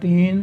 3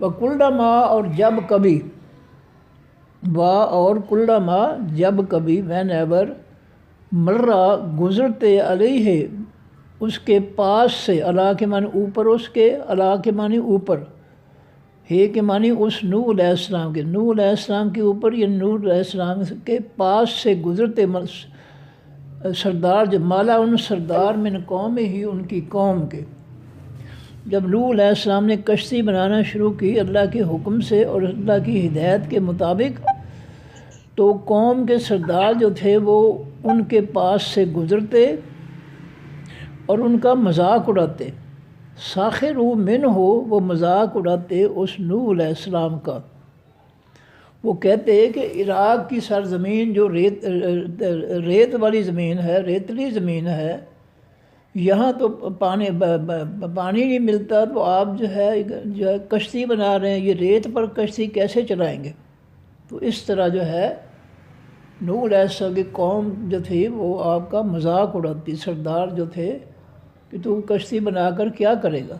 وَكُلَّمَا اور جب کبھی، اور کلما جب کبھی، وین ایور، مرہ گزرتے علیہ اس کے پاس سے، علیہ کے معنی اوپر اس کے، علیہ کے معنی اوپر، ہے کے معنی اس نوح علیہ السلام کے، نوح علیہ السلام کے اوپر یا نوح علیہ السلام کے پاس سے گزرتے سردار، جب مالا ان سردار من قوم ہی ان کی قوم کے، جب نوح علیہ السلام نے کشتی بنانا شروع کی اللہ کے حکم سے اور اللہ کی ہدایت کے مطابق، تو قوم کے سردار جو تھے وہ ان کے پاس سے گزرتے اور ان کا مذاق اڑاتے، ساخروا منہ، وہ مذاق اڑاتے اس نوح علیہ السلام کا۔ وہ کہتے کہ عراق کی سرزمین جو ریت والی زمین ہے، ریتلی زمین ہے، یہاں تو پانی نہیں ملتا، تو آپ جو ہے کشتی بنا رہے ہیں، یہ ریت پر کشتی کیسے چلائیں گے؟ تو اس طرح جو ہے نوح علیہ السلام کی قوم جو تھی وہ آپ کا مذاق اڑاتی، سردار جو تھے، کہ تو کشتی بنا کر کیا کرے گا؟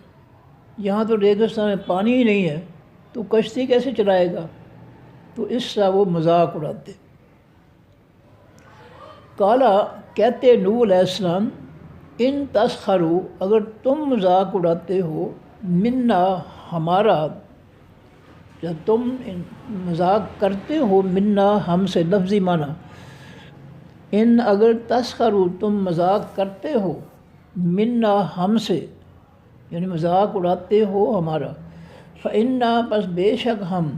یہاں تو ریگستان میں پانی ہی نہیں ہے، تو کشتی کیسے چلائے گا؟ تو اس طرح وہ مذاق اڑاتے۔ کالا کہتے نوح علیہ السلام، ان تسخروا اگر تم مذاق اڑاتے ہو، منا ہمارا، جب تم مذاق کرتے ہو، منا ہم سے، لفظی معنی، ان اگر تسخروا تم مذاق کرتے ہو، منا ہم سے، یعنی مذاق اڑاتے ہو ہمارا، فإنا پس بے شک ہم،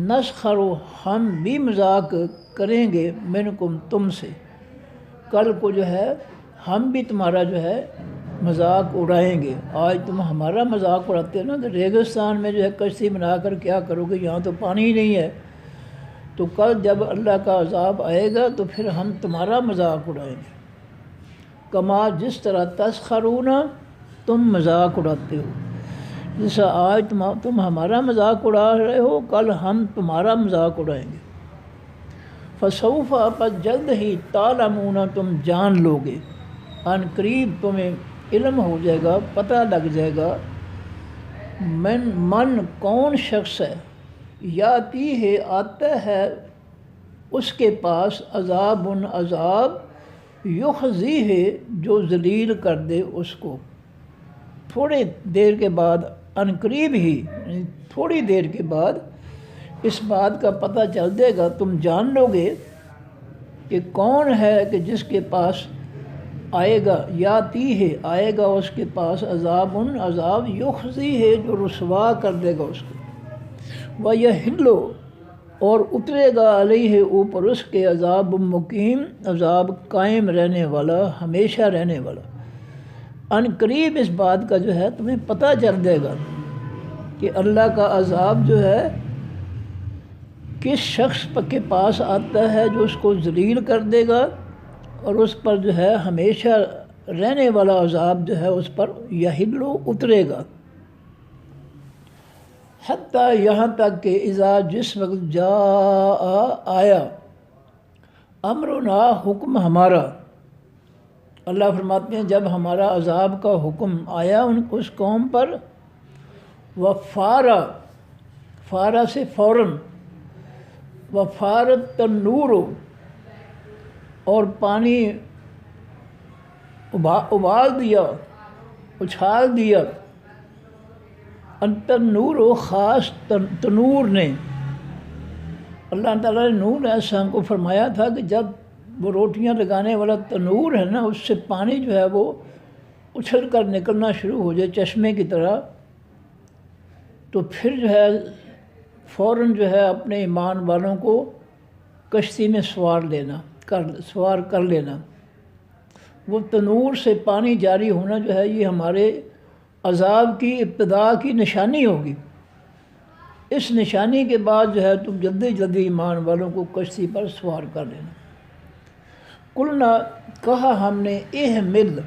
نسخر ہم بھی مذاق کریں گے، منکم تم سے، کل کو جو ہے ہم بھی تمہارا جو ہے مذاق اڑائیں گے۔ آج تم ہمارا مذاق اڑاتے ہو نا، تو ریگستان میں جو ہے کشتی بنا کر کیا کرو گے؟ یہاں تو پانی ہی نہیں ہے، تو کل جب اللہ کا عذاب آئے گا تو پھر ہم تمہارا مذاق اڑائیں گے۔ کما جس طرح تسخرون تم مذاق اڑاتے ہو، جیسا آج تم ہمارا مذاق اڑا رہے ہو، کل ہم تمہارا مذاق اڑائیں گے۔ فسوف پس جلد ہی، تعلمون تم جان لو گے، ان قریب تمہیں علم ہو جائے گا، پتہ لگ جائے گا، من کون شخص ہے، یاتی ہے آتا ہے اس کے پاس، عذاب عذاب، یخزی ہے جو ذلیل کر دے اس کو، تھوڑی دیر کے بعد، ان قریب ہی یعنی تھوڑی دیر کے بعد اس بات کا پتہ چل جائے گا، تم جان لو گے کہ کون ہے کہ جس کے پاس آئے گا، یاتی ہے آئے گا اس کے پاس، عذاب عذاب، یخزی ہے جو رسوا کر دے گا اس کو، وَيَحِلُّ اور اترے گا علیہ اوپر اس کے، عذاب مقیم، عذاب قائم رہنے والا، ہمیشہ رہنے والا۔ ان قریب اس بات کا جو ہے تمہیں پتہ چل جائے گا کہ اللہ کا عذاب جو ہے کس شخص کے پاس آتا ہے جو اس کو ذلیل کر دے گا، اور اس پر جو ہے ہمیشہ رہنے والا عذاب جو ہے اس پر یحل اترے گا۔ حتیٰ یہاں تک کہ اذا جس وقت جاء آیا، امرنا حکم ہمارا، اللہ فرماتے ہیں جب ہمارا عذاب کا حکم آیا اس قوم پر، وفارا، فارا سے فوراً، وفارت تنور اور پانی ابال دیا، اچھال دیا، تنور و خاص تنور نے، اللہ تعالیٰ نے نوح علیہ السلام کو فرمایا تھا کہ جب وہ روٹیاں لگانے والا تنور ہے نا، اس سے پانی جو ہے وہ اچھل کر نکلنا شروع ہو جائے چشمے کی طرح، تو پھر جو ہے فوراً جو ہے اپنے ایمان والوں کو کشتی میں سوار کر لینا۔ وہ تنور سے پانی جاری ہونا جو ہے یہ ہمارے عذاب کی ابتدا کی نشانی ہوگی۔ اس نشانی کے بعد جو ہے تم جلدی ایمان والوں کو کشتی پر سوار کر لینا۔ قلنا کہا ہم نے، احمل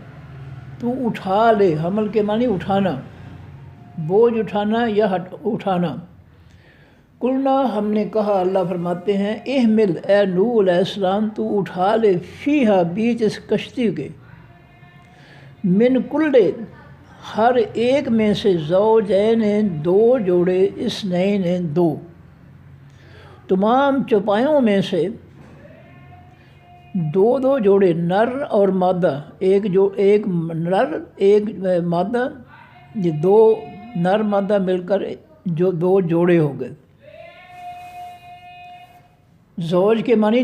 تو اٹھا لے، حمل کے معنی اٹھانا، بوجھ اٹھانا یا اٹھانا۔ قلنا ہم نے کہا، اللہ فرماتے ہیں احمل اے نوح علیہ السلام تو اٹھا لے، فیہا بیچ اس کشتی کے، من کل ہر ایک میں سے زوجین دو جوڑے، اثنین دو، تمام چوپایوں میں سے دو دو جوڑے نر اور مادہ، ایک نر ایک مادہ، یہ دو نر مادہ مل کر جو دو جوڑے ہو گئے۔ زوج کے معنی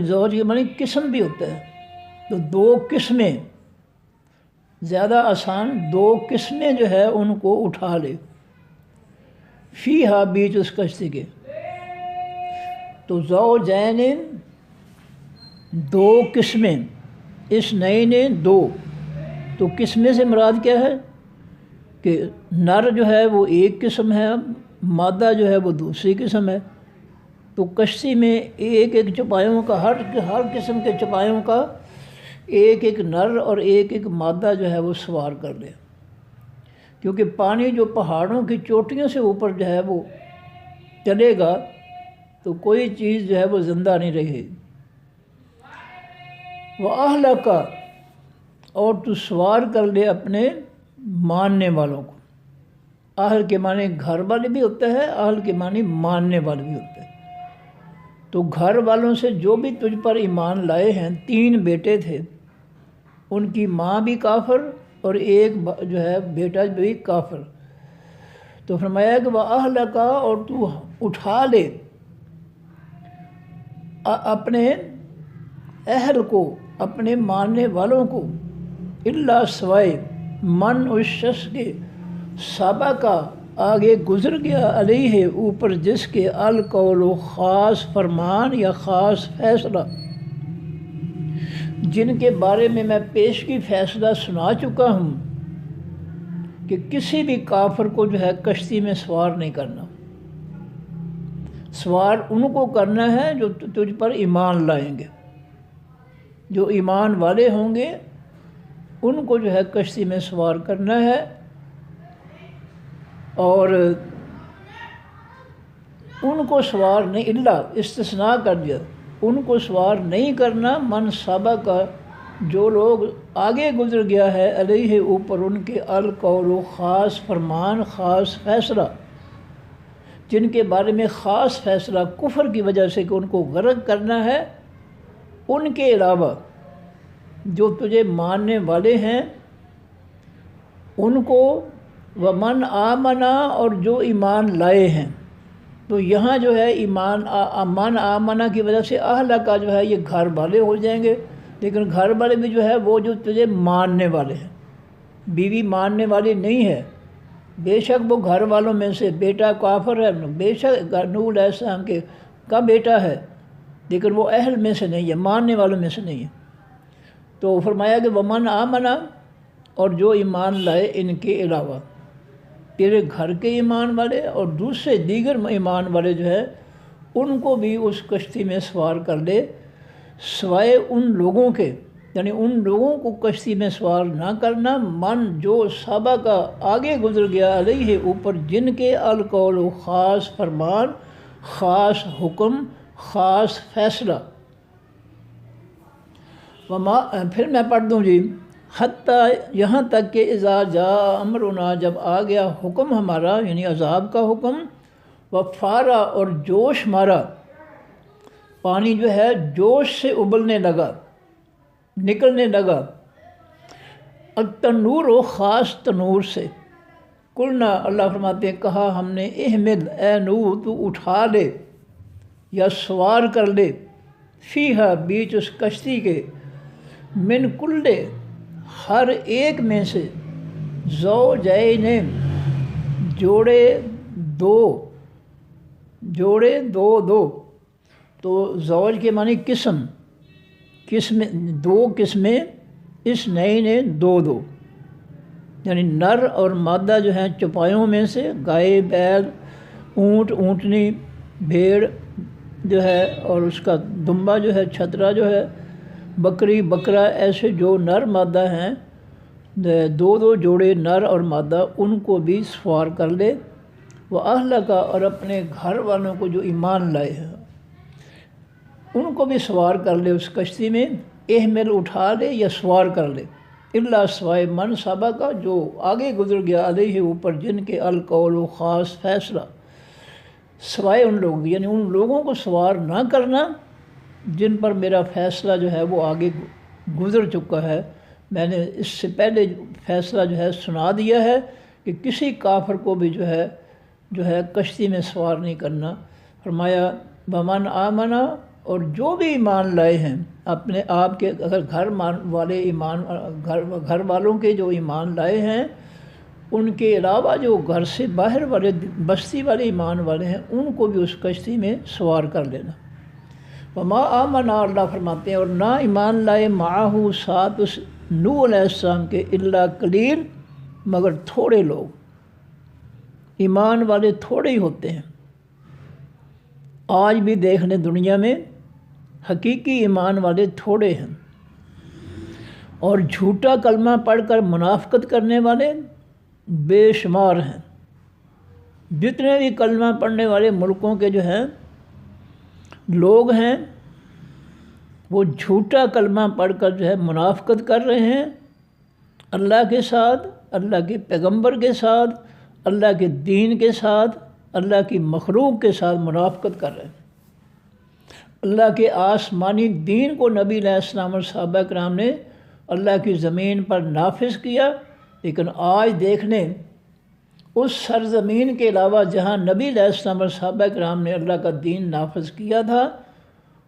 زوج کے معنی قسم بھی ہوتا ہے، تو دو قسمیں، زیادہ آسان، دو قسمیں جو ہے ان کو اٹھا لے، فیہا بیچ اس کشتی کے۔ تو زوجین دو قسمیں، اثنین دو، تو قسمیں سے مراد کیا ہے کہ نر جو ہے وہ ایک قسم ہے، مادہ جو ہے وہ دوسری قسم ہے، تو کشتی میں ایک ایک چوپایوں کا، ہر قسم کے چوپایوں کا ایک ایک نر اور ایک ایک مادہ جو ہے وہ سوار کر لے، کیونکہ پانی جو پہاڑوں کی چوٹیوں سے اوپر جو ہے وہ چلے گا تو کوئی چیز جو ہے وہ زندہ نہیں رہے گی۔ وَأَهْلَكَ، اور تو سوار کر لے اپنے ماننے والوں کو۔ اہل کے معنی گھر والے بھی ہوتا ہے، اہل کے معنی ماننے والے بھی ہوتے ہیں۔ تو گھر والوں سے جو بھی تجھ پر ایمان لائے ہیں، 3 بیٹے تھے، ان کی ماں بھی کافر اور ایک جو ہے بیٹا بھی کافر، تو فرمایا کہ وَأَهْلَكَ، اور تو اٹھا لے اپنے اہل کو، اپنے ماننے والوں کو، اللہ سوائے من اس شخص کے سابہ کا آگے گزر گیا، علیہ اوپر جس کے القول خاص فرمان یا خاص فیصلہ، جن کے بارے میں میں پیشگی فیصلہ سنا چکا ہوں کہ کسی بھی کافر کو جو ہے کشتی میں سوار نہیں کرنا، سوار ان کو کرنا ہے جو تجھ پر ایمان لائیں گے، جو ایمان والے ہوں گے ان کو جو ہے کشتی میں سوار کرنا ہے، اور ان کو سوار نہیں، اللہ استثناء کر دیا، ان کو سوار نہیں کرنا، من سابہ کا جو لوگ آگے گزر گیا ہے، علیہ اوپر ان کے القول خاص فرمان، خاص فیصلہ، جن کے بارے میں خاص فیصلہ کفر کی وجہ سے کہ ان کو غرق کرنا ہے، ان کے علاوہ جو تجھے ماننے والے ہیں ان کو، ومن آمنا، اور جو ایمان لائے ہیں۔ تو یہاں جو ہے ایمان من آمنا کی وجہ سے اہل کا جو ہے یہ گھر والے ہو جائیں گے، لیکن گھر والے بھی جو ہے وہ جو تجھے ماننے والے ہیں، بیوی ماننے والی نہیں ہے، بے شک وہ گھر والوں میں سے، بیٹا کافر ہے، بے شک نوح علیہ السلام کا بیٹا ہے، لیکن وہ اہل میں سے نہیں ہے، ماننے والوں میں سے نہیں ہے۔ تو فرمایا کہ ومن آمنا، اور جو ایمان لائے ان کے علاوہ، تیرے گھر کے ایمان والے اور دوسرے دیگر ایمان والے جو ہے ان کو بھی اس کشتی میں سوار کر لے، سوائے ان لوگوں کے، یعنی ان لوگوں کو کشتی میں سوار نہ کرنا، من جو سابہ کا آگے گزر گیا، علیہ اوپر جن کے القول خاص فرمان، خاص حکم، خاص فیصلہ۔ پھر میں پڑھ دوں جی، حتیٰ یہاں تک کہ اذا جاء امرنا، جب آ گیا حکم ہمارا، یعنی عذاب کا حکم، وفارا، اور جوش مارا، پانی جو ہے جوش سے ابلنے لگا، نکلنے لگا، التنور، و خاص تنور سے، قلنا، اللہ فرماتے ہیں کہا ہم نے، احمل، اے نوح تو اٹھا لے یا سوار کر لے، فیہا، بیچ اس کشتی کے، من کل، ہر ایک میں سے، زوجین، جوڑے دو، دو، تو زوج کے معنی قسم، دو قسمیں، اثنین دو، یعنی نر اور مادہ جو ہیں چوپایوں میں سے، گائے، بیل، اونٹ، اونٹنی، بھیڑ جو ہے، اور اس کا دمبا جو ہے، چھترا جو ہے، بکری، بکرا، ایسے جو نر مادہ ہیں، دو جوڑے نر اور مادہ، ان کو بھی سوار کر لے، وہ اہل کا، اور اپنے گھر والوں کو جو ایمان لائے ہیں ان کو بھی سوار کر لے اس کشتی میں، احمل، اٹھا لے یا سوار کر لے، اللہ سوائے من صحابہ کا جو آگے گزر گیا علیہ اوپر جن کے القول و خاص فیصلہ، سوائے ان لوگوں یعنی ان لوگوں کو سوار نہ کرنا جن پر میرا فیصلہ جو ہے وہ آگے گزر چکا ہے۔ میں نے اس سے پہلے فیصلہ جو ہے سنا دیا ہے کہ کسی کافر کو بھی جو ہے کشتی میں سوار نہیں کرنا۔ فرمایا بمن آمنا، اور جو بھی ایمان لائے ہیں اپنے آپ کے، اگر گھر والوں کے جو ایمان لائے ہیں ان کے علاوہ جو گھر سے باہر والے بستی والے ایمان والے ہیں ان کو بھی اس کشتی میں سوار کر لینا۔ وما آمنا، اللہ فرماتے ہیں اور نہ ایمان لائے معاہو ساتھ اس نوح علیہ السلام کے الا قلیل، مگر تھوڑے لوگ۔ ایمان والے تھوڑے ہی ہوتے ہیں۔ آج بھی دیکھ لیں دنیا میں حقیقی ایمان والے تھوڑے ہیں، اور جھوٹا کلمہ پڑھ کر منافقت کرنے والے بے شمار ہیں۔ جتنے بھی کلمہ پڑھنے والے ملکوں کے جو ہیں لوگ ہیں وہ جھوٹا کلمہ پڑھ کر جو ہے منافقت کر رہے ہیں اللہ کے ساتھ، اللہ کے پیغمبر کے ساتھ، اللہ کے دین کے ساتھ، اللہ کی مخلوق کے ساتھ منافقت کر رہے ہیں۔ اللہ کے آسمانی دین کو نبی علیہ السلام اور صحابہ کرام نے اللہ کی زمین پر نافذ کیا، لیکن آج دیکھ لیں اس سرزمین کے علاوہ جہاں نبی علیہ السلام اور صحابہ کرام نے اللہ کا دین نافذ کیا تھا،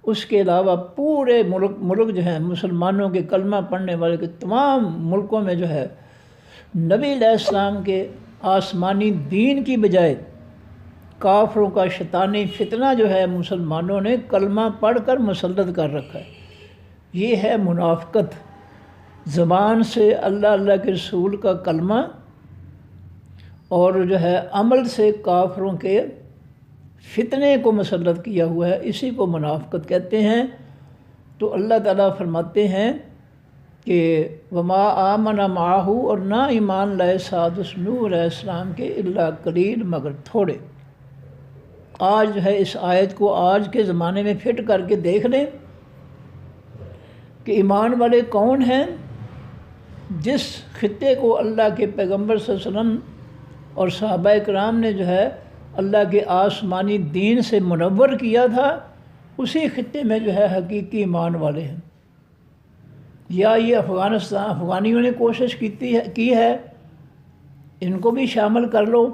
اس کے علاوہ پورے ملک جو ہیں مسلمانوں کے کلمہ پڑھنے والے کے تمام ملکوں میں جو ہے نبی علیہ السلام کے آسمانی دین کی بجائے کافروں کا شیطانی فتنہ جو ہے مسلمانوں نے کلمہ پڑھ کر مسلط کر رکھا ہے۔ یہ ہے منافقت، زبان سے اللہ کے رسول کا کلمہ اور جو ہے عمل سے کافروں کے فتنے کو مسلط کیا ہوا ہے، اسی کو منافقت کہتے ہیں۔ تو اللہ تعالیٰ فرماتے ہیں کہ وما آمن معہ، اور نہ ایمان لائے ساتھ اس نوح علیہ السلام کے الا قلیل، مگر تھوڑے۔ آج جو ہے اس آیت کو آج کے زمانے میں فٹ کر کے دیکھ لیں کہ ایمان والے کون ہیں۔ جس خطے کو اللہ کے پیغمبر صلی اللہ علیہ وسلم اور صحابہ کرام نے جو ہے اللہ کے آسمانی دین سے منور کیا تھا، اسی خطے میں جو ہے حقیقی ایمان والے ہیں۔ یا یہ افغانیوں نے کوشش کی ہے، ان کو بھی شامل کر لو۔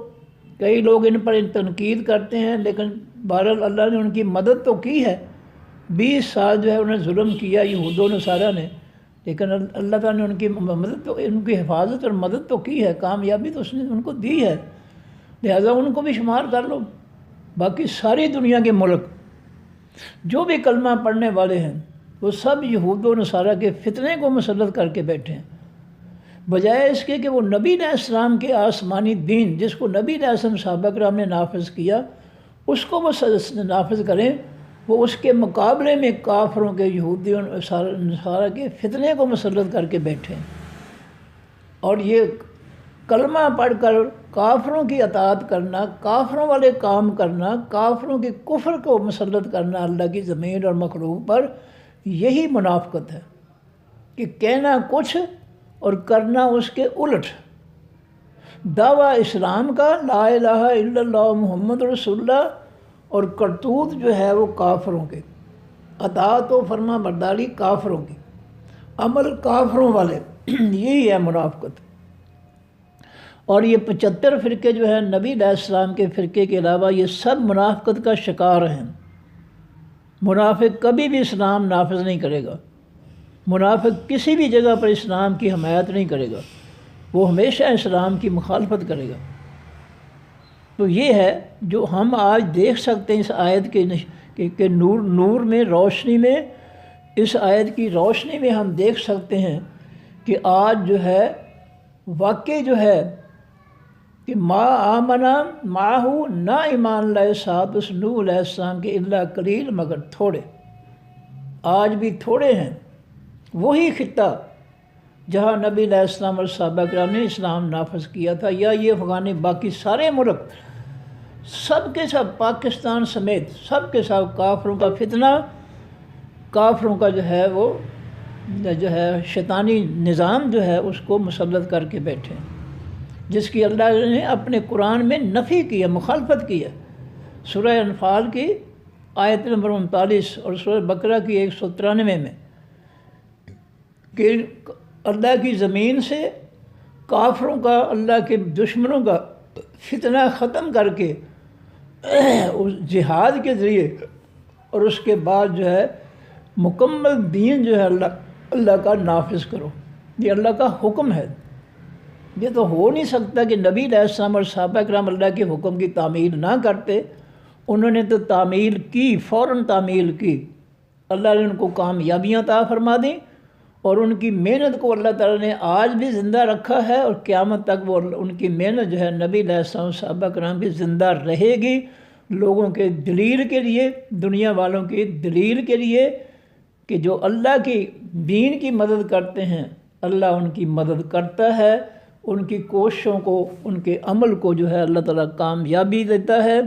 کئی لوگ ان پر تنقید کرتے ہیں، لیکن بہرحال اللہ نے ان کی مدد تو کی ہے۔ 20 سال جو ہے انہیں ظلم کیا یہود و نصارہ نے، لیکن اللہ تعالیٰ نے ان کی مدد تو، ان کی حفاظت اور مدد تو کی ہے، کامیابی تو اس نے ان کو دی ہے، لہذا ان کو بھی شمار کر لو۔ باقی ساری دنیا کے ملک جو بھی کلمہ پڑھنے والے ہیں وہ سب یہود و نصارہ کے فتنے کو مسلط کر کے بیٹھے ہیں، بجائے اس کے کہ وہ نبی علیہ السلام کے آسمانی دین جس کو نبی علیہ السلام صحابہ کرام نے نافذ کیا اس کو وہ نافذ کریں، وہ اس کے مقابلے میں کافروں کے یہودی و نصارہ کے فتنے کو مسلط کر کے بیٹھے ہیں۔ اور یہ کلمہ پڑھ کر کافروں کی اطاعت کرنا، کافروں والے کام کرنا، کافروں کے کفر کو مسلط کرنا اللہ کی زمین اور مخلوق پر، یہی منافقت ہے کہ کہنا کچھ اور کرنا اس کے الٹ۔ دعویٰ اسلام کا لا الہ الا اللہ محمد رسول اللہ، اور کرتوت جو ہے وہ کافروں کے، اطاعت و فرما برداری کافروں کی، عمل کافروں والے، یہی ہے منافقت۔ اور یہ 75 فرقے جو ہیں نبی علیہ السلام کے فرقے کے علاوہ یہ سب منافقت کا شکار ہیں۔ منافق کبھی بھی اسلام نافذ نہیں کرے گا، منافق کسی بھی جگہ پر اسلام کی حمایت نہیں کرے گا، وہ ہمیشہ اسلام کی مخالفت کرے گا۔ تو یہ ہے جو ہم آج دیکھ سکتے ہیں اس آیت کے نور میں، روشنی میں، اس آیت کی روشنی میں ہم دیکھ سکتے ہیں کہ آج جو ہے واقعی جو ہے کہ ما آمنا معہ، نہ ایمان لائے ساتھ اس نوح علیہ السلام کے الا قلیل، مگر تھوڑے۔ آج بھی تھوڑے ہیں۔ وہی خطہ جہاں نبی علیہ السلام اور صحابہ کرام نے اسلام نافذ کیا تھا، یا یہ افغانی باقی سارے ملک سب کے سب، پاکستان سمیت سب کے سب کافروں کا فتنہ، کافروں کا جو ہے وہ جو ہے شیطانی نظام جو ہے اس کو مسلط کر کے بیٹھے ہیں، جس کی اللہ نے اپنے قرآن میں نفی کی ہے، مخالفت کی ہے۔ سورہ انفال کی آیت نمبر 39 اور سورہ بقرہ کی 193 میں کہ اللہ کی زمین سے کافروں کا، اللہ کے دشمنوں کا فتنہ ختم کر کے اس جہاد کے ذریعے اور اس کے بعد جو ہے مکمل دین جو ہے اللہ کا نافذ کرو۔ یہ اللہ کا حکم ہے۔ یہ تو ہو نہیں سکتا کہ نبی علیہ السلام اور صحابہ کرام اللہ کے حکم کی تعمیل نہ کرتے۔ انہوں نے تو تعمیل کی، فوراً تعمیل کی۔ اللہ نے ان کو کامیابیاں عطا فرما دیں اور ان کی محنت کو اللہ تعالیٰ نے آج بھی زندہ رکھا ہے، اور قیامت تک وہ ان کی محنت جو ہے نبی علیہ السلام صحابہ کرام بھی زندہ رہے گی، لوگوں کے دلیل کے لیے، دنیا والوں کی دلیل کے لیے کہ جو اللہ کی دین کی مدد کرتے ہیں اللہ ان کی مدد کرتا ہے، ان کی کوششوں کو، ان کے عمل کو جو ہے اللہ تعالیٰ کامیابی دیتا ہے۔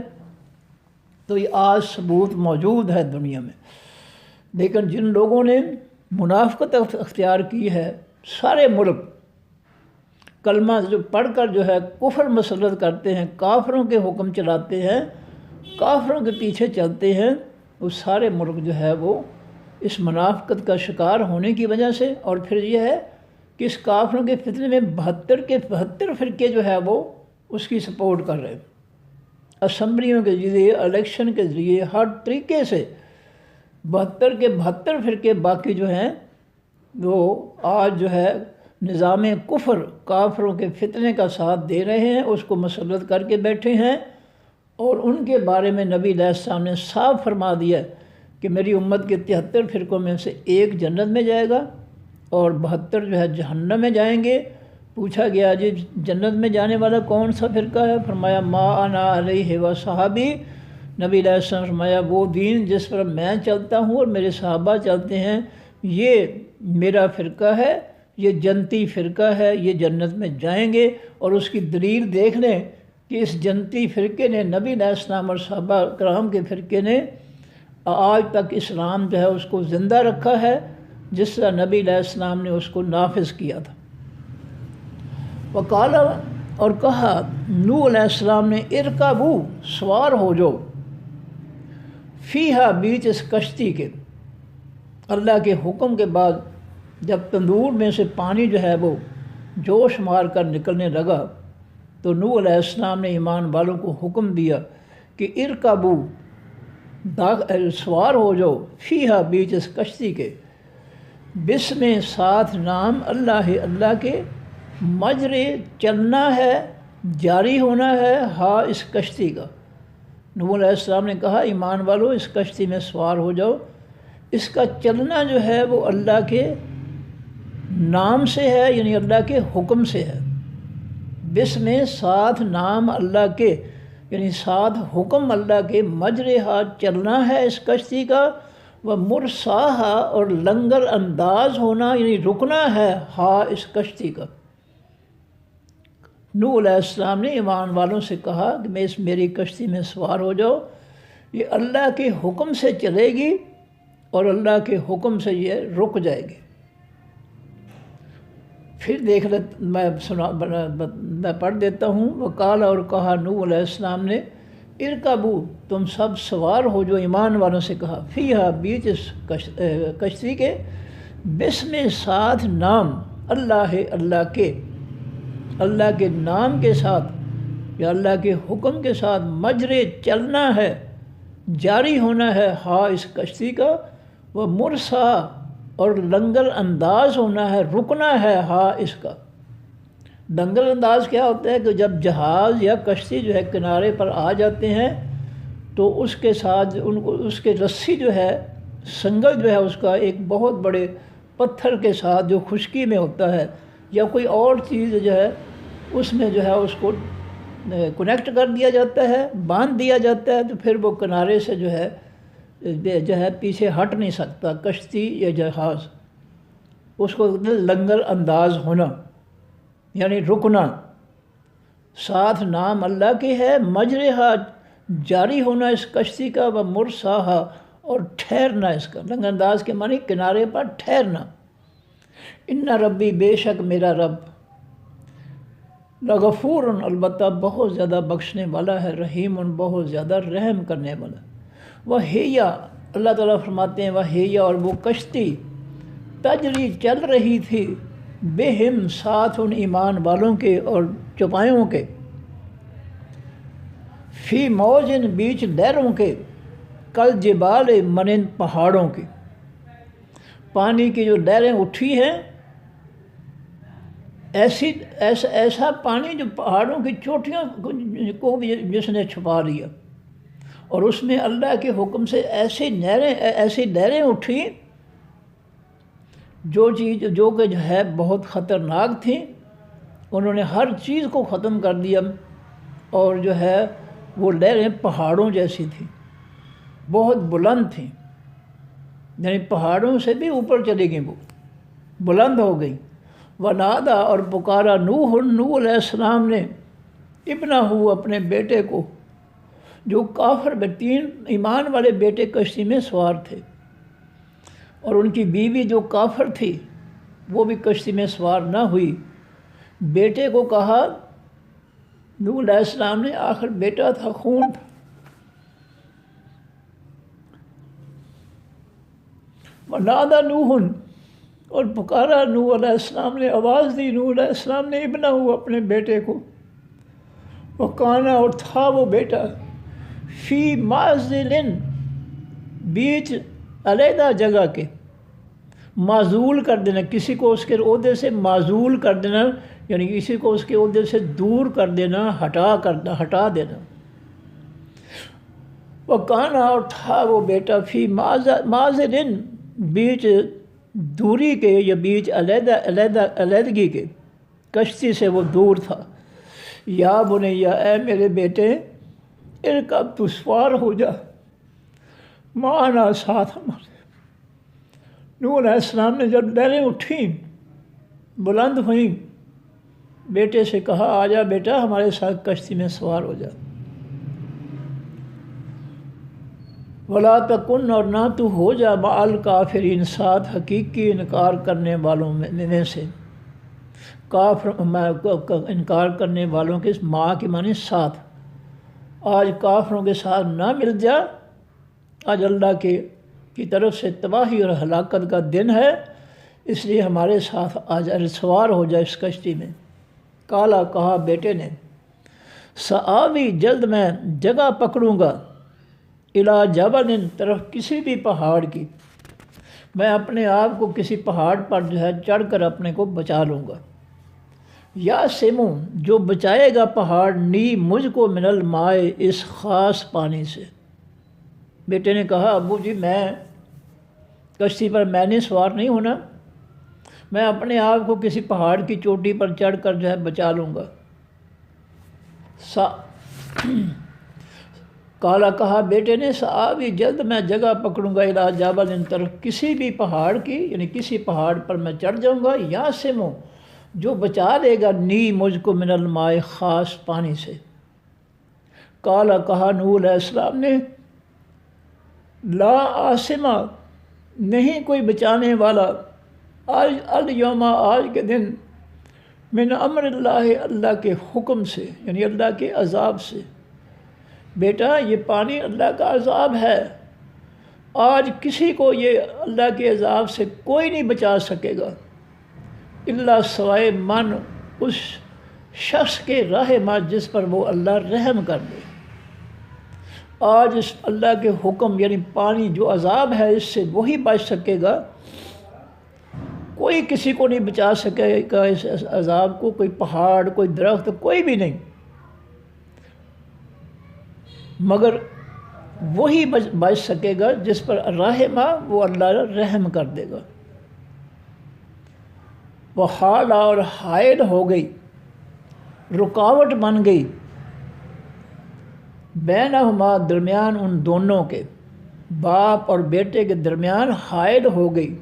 تو یہ آج ثبوت موجود ہے دنیا میں۔ لیکن جن لوگوں نے منافقت اختیار کی ہے، سارے ملک کلمہ جو پڑھ کر جو ہے کفر مسلط کرتے ہیں، کافروں کے حکم چلاتے ہیں، کافروں کے پیچھے چلتے ہیں، وہ سارے ملک جو ہے وہ اس منافقت کا شکار ہونے کی وجہ سے، اور پھر یہ ہے کہ اس کافروں کے فتنے میں 72 کے 72 فرقے جو ہے وہ اس کی سپورٹ کر رہے ہیں، اسمبلیوں کے ذریعے، الیکشن کے ذریعے، ہر طریقے سے 72 کے 72 فرقے باقی جو ہیں وہ آج جو ہے نظام کفر، کافروں کے فتنے کا ساتھ دے رہے ہیں، اس کو مسلط کر کے بیٹھے ہیں۔ اور ان کے بارے میں نبی علیہ السلام نے صاف فرما دیا کہ میری امت کے 73 فرقوں میں سے ایک جنت میں جائے گا اور 72 جو ہے جہنم میں جائیں گے۔ پوچھا گیا جی جنت میں جانے والا کون سا فرقہ ہے؟ فرمایا ما انا علیہ و صحابی۔ نبی علیہ السلام فرمایا وہ دین جس پر میں چلتا ہوں اور میرے صحابہ چلتے ہیں، یہ میرا فرقہ ہے، یہ جنتی فرقہ ہے، یہ جنت میں جائیں گے۔ اور اس کی دلیل دیکھ لیں کہ اس جنتی فرقے نے، نبی علیہ السلام اور صحابہ کرام کے فرقے نے آج تک اسلام جو ہے اس کو زندہ رکھا ہے، جس طرح نبی علیہ السلام نے اس کو نافذ کیا تھا۔ وقال، اور کہا نوح علیہ السلام نے، ارکبو، سوار ہو جاؤ، فیہا، بیچ اس کشتی کے۔ اللہ کے حکم کے بعد جب تندور میں سے پانی جو ہے وہ جوش مار کر نکلنے لگا تو نوح علیہ السلام نے ایمان والوں کو حکم دیا کہ ارکبو، سوار ہو جاؤ، فیہا، بیچ اس کشتی کے، بسم، ساتھ نام، اللہ، اللہ کے، مجرے، چلنا ہے، جاری ہونا ہے، ہا، اس کشتی کا۔ نوح علیہ السلام نے کہا ایمان والو اس کشتی میں سوار ہو جاؤ، اس کا چلنا جو ہے وہ اللہ کے نام سے ہے، یعنی اللہ کے حکم سے ہے۔ بسم، ساتھ نام اللہ کے، یعنی ساتھ حکم اللہ کے، مجرہا، چلنا ہے اس کشتی کا، و مرساہا، اور لنگر انداز ہونا، یعنی رکنا ہے، ہا، اس کشتی کا۔ نوح علیہ السلام نے ایمان والوں سے کہا کہ میں اس میری کشتی میں سوار ہو جاؤ، یہ اللہ کے حکم سے چلے گی اور اللہ کے حکم سے یہ رک جائے گی۔ پھر دیکھ لیں، میں پڑھ دیتا ہوں۔ وقال، اور کہا نوح علیہ السلام نے، ارکبو، تم سب سوار ہو جو ایمان والوں سے کہا، فیہا، بیچ اس کشتی کے، بسم، ساتھ نام، اللہ، اللہ کے، اللہ کے نام کے ساتھ یا اللہ کے حکم کے ساتھ، مجرے، چلنا ہے، جاری ہونا ہے، ہا، اس کشتی کا، وہ مرسا، اور لنگر انداز ہونا ہے، رکنا ہے، ہا، اس کا۔ لنگر انداز کیا ہوتا ہے کہ جب جہاز یا کشتی جو ہے کنارے پر آ جاتے ہیں تو اس کے ساتھ ان کو اس کے رسی جو ہے، سنگل جو ہے اس کا ایک بہت بڑے پتھر کے ساتھ جو خشکی میں ہوتا ہے یا کوئی اور چیز جو ہے اس میں جو ہے اس کو کنیکٹ کر دیا جاتا ہے، باندھ دیا جاتا ہے، تو پھر وہ کنارے سے جو ہے پیچھے ہٹ نہیں سکتا کشتی یا جہاز۔ اس کو لنگر انداز ہونا یعنی رکنا۔ ساتھ نام اللہ کے ہے، مجرہا، جاری ہونا اس کشتی کا، مرساہا، اور ٹھہرنا اس کا۔ لنگر انداز کے معنی کنارے پر ٹھہرنا۔ ان ربی بے شک میرا رب لغفور البتہ بہت زیادہ بخشنے والا ہے، رحیم بہت زیادہ رحم کرنے والا۔ وہیا اللہ تعالیٰ فرماتے ہیں وہیا اور وہ کشتی تجری چل رہی تھی بہم ساتھ ان ایمان والوں کے اور چوپایوں کے، فی موجن بیچ لہروں کے، کل جبال مانند پہاڑوں کے۔ پانی کی جو لہریں اٹھی ہیں ایسا پانی جو پہاڑوں کی چوٹیوں کو بھی جس نے چھپا لیا، اور اس میں اللہ کے حکم سے ایسی لہریں اٹھی جو کہ جو ہے بہت خطرناک تھیں۔ انہوں نے ہر چیز کو ختم کر دیا، اور جو ہے وہ لہریں پہاڑوں جیسی تھیں، بہت بلند تھیں، یعنی پہاڑوں سے بھی اوپر چلی گئیں، وہ بلند ہو گئی۔ ونادا اور پکارا نوح علیہ السلام نے ابنہ اپنے بیٹے کو، جو کافر 3 ایمان والے بیٹے کشتی میں سوار تھے، اور ان کی بیوی جو کافر تھی وہ بھی کشتی میں سوار نہ ہوئی۔ بیٹے کو کہا، نوح علیہ السلام نے، آخر بیٹا تھا، خون تھا۔ ونادا نوح اور پکارا نوح علیہ السلام نے، آواز دی نوح علیہ السلام نے ابنہ اپنے بیٹے کو، وکانا اور تھا وہ بیٹا، فی معزل بیچ علیحدہ جگہ کے، معزول کر دینا، کسی کو اس کے عہدے سے معزول کر دینا، یعنی کسی کو اس کے عہدے سے دور کر دینا، ہٹا دینا۔ وکانا اور تھا وہ بیٹا، فی معزل بیچ دوری کے یا بیچ علیحدگی کے، کشتی سے وہ دور تھا۔ یا بنیا اے میرے بیٹے، ارکب تو سوار ہو جا، معنا ساتھ ہمارے۔ نوح علیہ السلام نے جب لہریں اٹھیں، بلند ہوئیں، بیٹے سے کہا آ جا بیٹا ہمارے ساتھ کشتی میں سوار ہو جا۔ ولا تکن اور نہ تو ہو جا مع الکافرین، ساتھ حقیقی انکار کرنے والوں میں سے۔ انکار کرنے والوں کے ماں کے معنی ساتھ۔ آج کافروں کے ساتھ نہ مل جا، آج اللہ کی طرف سے تباہی اور ہلاکت کا دن ہے، اس لیے ہمارے ساتھ آج سوار ہو جا اس کشتی میں۔ کالا کہا بیٹے نے، سآوی جلد میں جگہ پکڑوں گا، الی جبل طرف کسی بھی پہاڑ کی، میں اپنے آپ کو کسی پہاڑ پر جو ہے چڑھ کر اپنے کو بچا لوں گا۔ یا سمو جو بچائے گا پہاڑ، نی مجھ کو من الماء اس خاص پانی سے۔ بیٹے نے کہا ابو جی میں کشتی پر میں نے سوار نہیں ہونا، میں اپنے آپ کو کسی پہاڑ کی چوٹی پر چڑھ کر جو ہے بچا لوں گا۔ کالا کہا بیٹے نے، سآوی جلد میں جگہ پکڑوں گا، الی جبل ان طرف کسی بھی پہاڑ کی، یعنی کسی پہاڑ پر میں چڑھ جاؤں گا، یا سمو جو بچا لے گا، نی مجھ کو من الماء خاص پانی سے۔ کالا کہا نوح علیہ السلام نے، لا عاصمہ نہیں کوئی بچانے والا، آج الیوم آج کے دن، من امر اللہ اللہ کے حکم سے، یعنی اللہ کے عذاب سے۔ بیٹا یہ پانی اللہ کا عذاب ہے، آج کسی کو یہ اللہ کے عذاب سے کوئی نہیں بچا سکے گا، الا سوائے من اس شخص کے رحمہ جس پر وہ اللہ رحم کر دے۔ آج اس اللہ کے حکم یعنی پانی جو عذاب ہے اس سے وہی بچ سکے گا، کوئی کسی کو نہیں بچا سکے گا اس عذاب کو، کوئی پہاڑ، کوئی درخت، کوئی بھی نہیں، مگر وہی بچ سکے گا جس پر رحمہ وہ اللہ رحم کر دے گا۔ وہ حال اور حائل ہو گئی، رکاوٹ بن گئی، بینہما درمیان ان دونوں کے، باپ اور بیٹے کے درمیان حائل ہو گئی،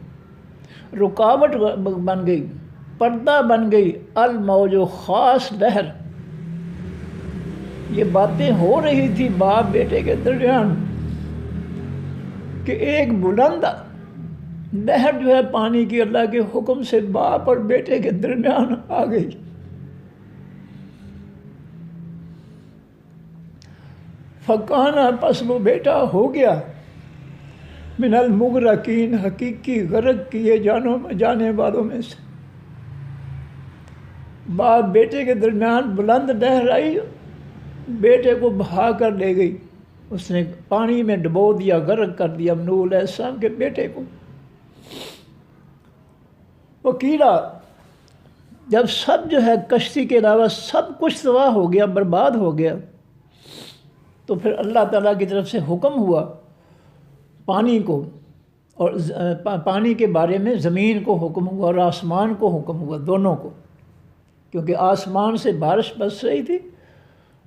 رکاوٹ بن گئی، پردہ بن گئی، الموج خاص لہر۔ یہ باتیں ہو رہی تھی باپ بیٹے کے درمیان کہ ایک بلند نہر جو ہے پانی کی اللہ کے حکم سے باپ اور بیٹے کے درمیان آ گئی. فکانہ، پس وہ بیٹا ہو گیا، من المغرقین، حقیقی غرق کیے جانے والوں میں سے. باپ بیٹے کے درمیان بلند نہر آئی، بیٹے کو بہا کر لے گئی. اس نے پانی میں ڈبو دیا، غرق کر دیا نوح علیہ السلام کے بیٹے کو. وکیلا، جب سب جو ہے کشتی کے علاوہ سب کچھ تباہ ہو گیا، برباد ہو گیا، تو پھر اللہ تعالیٰ کی طرف سے حکم ہوا پانی کو، اور پانی کے بارے میں زمین کو حکم ہوا اور آسمان کو حکم ہوا، دونوں کو، کیونکہ آسمان سے بارش برس رہی تھی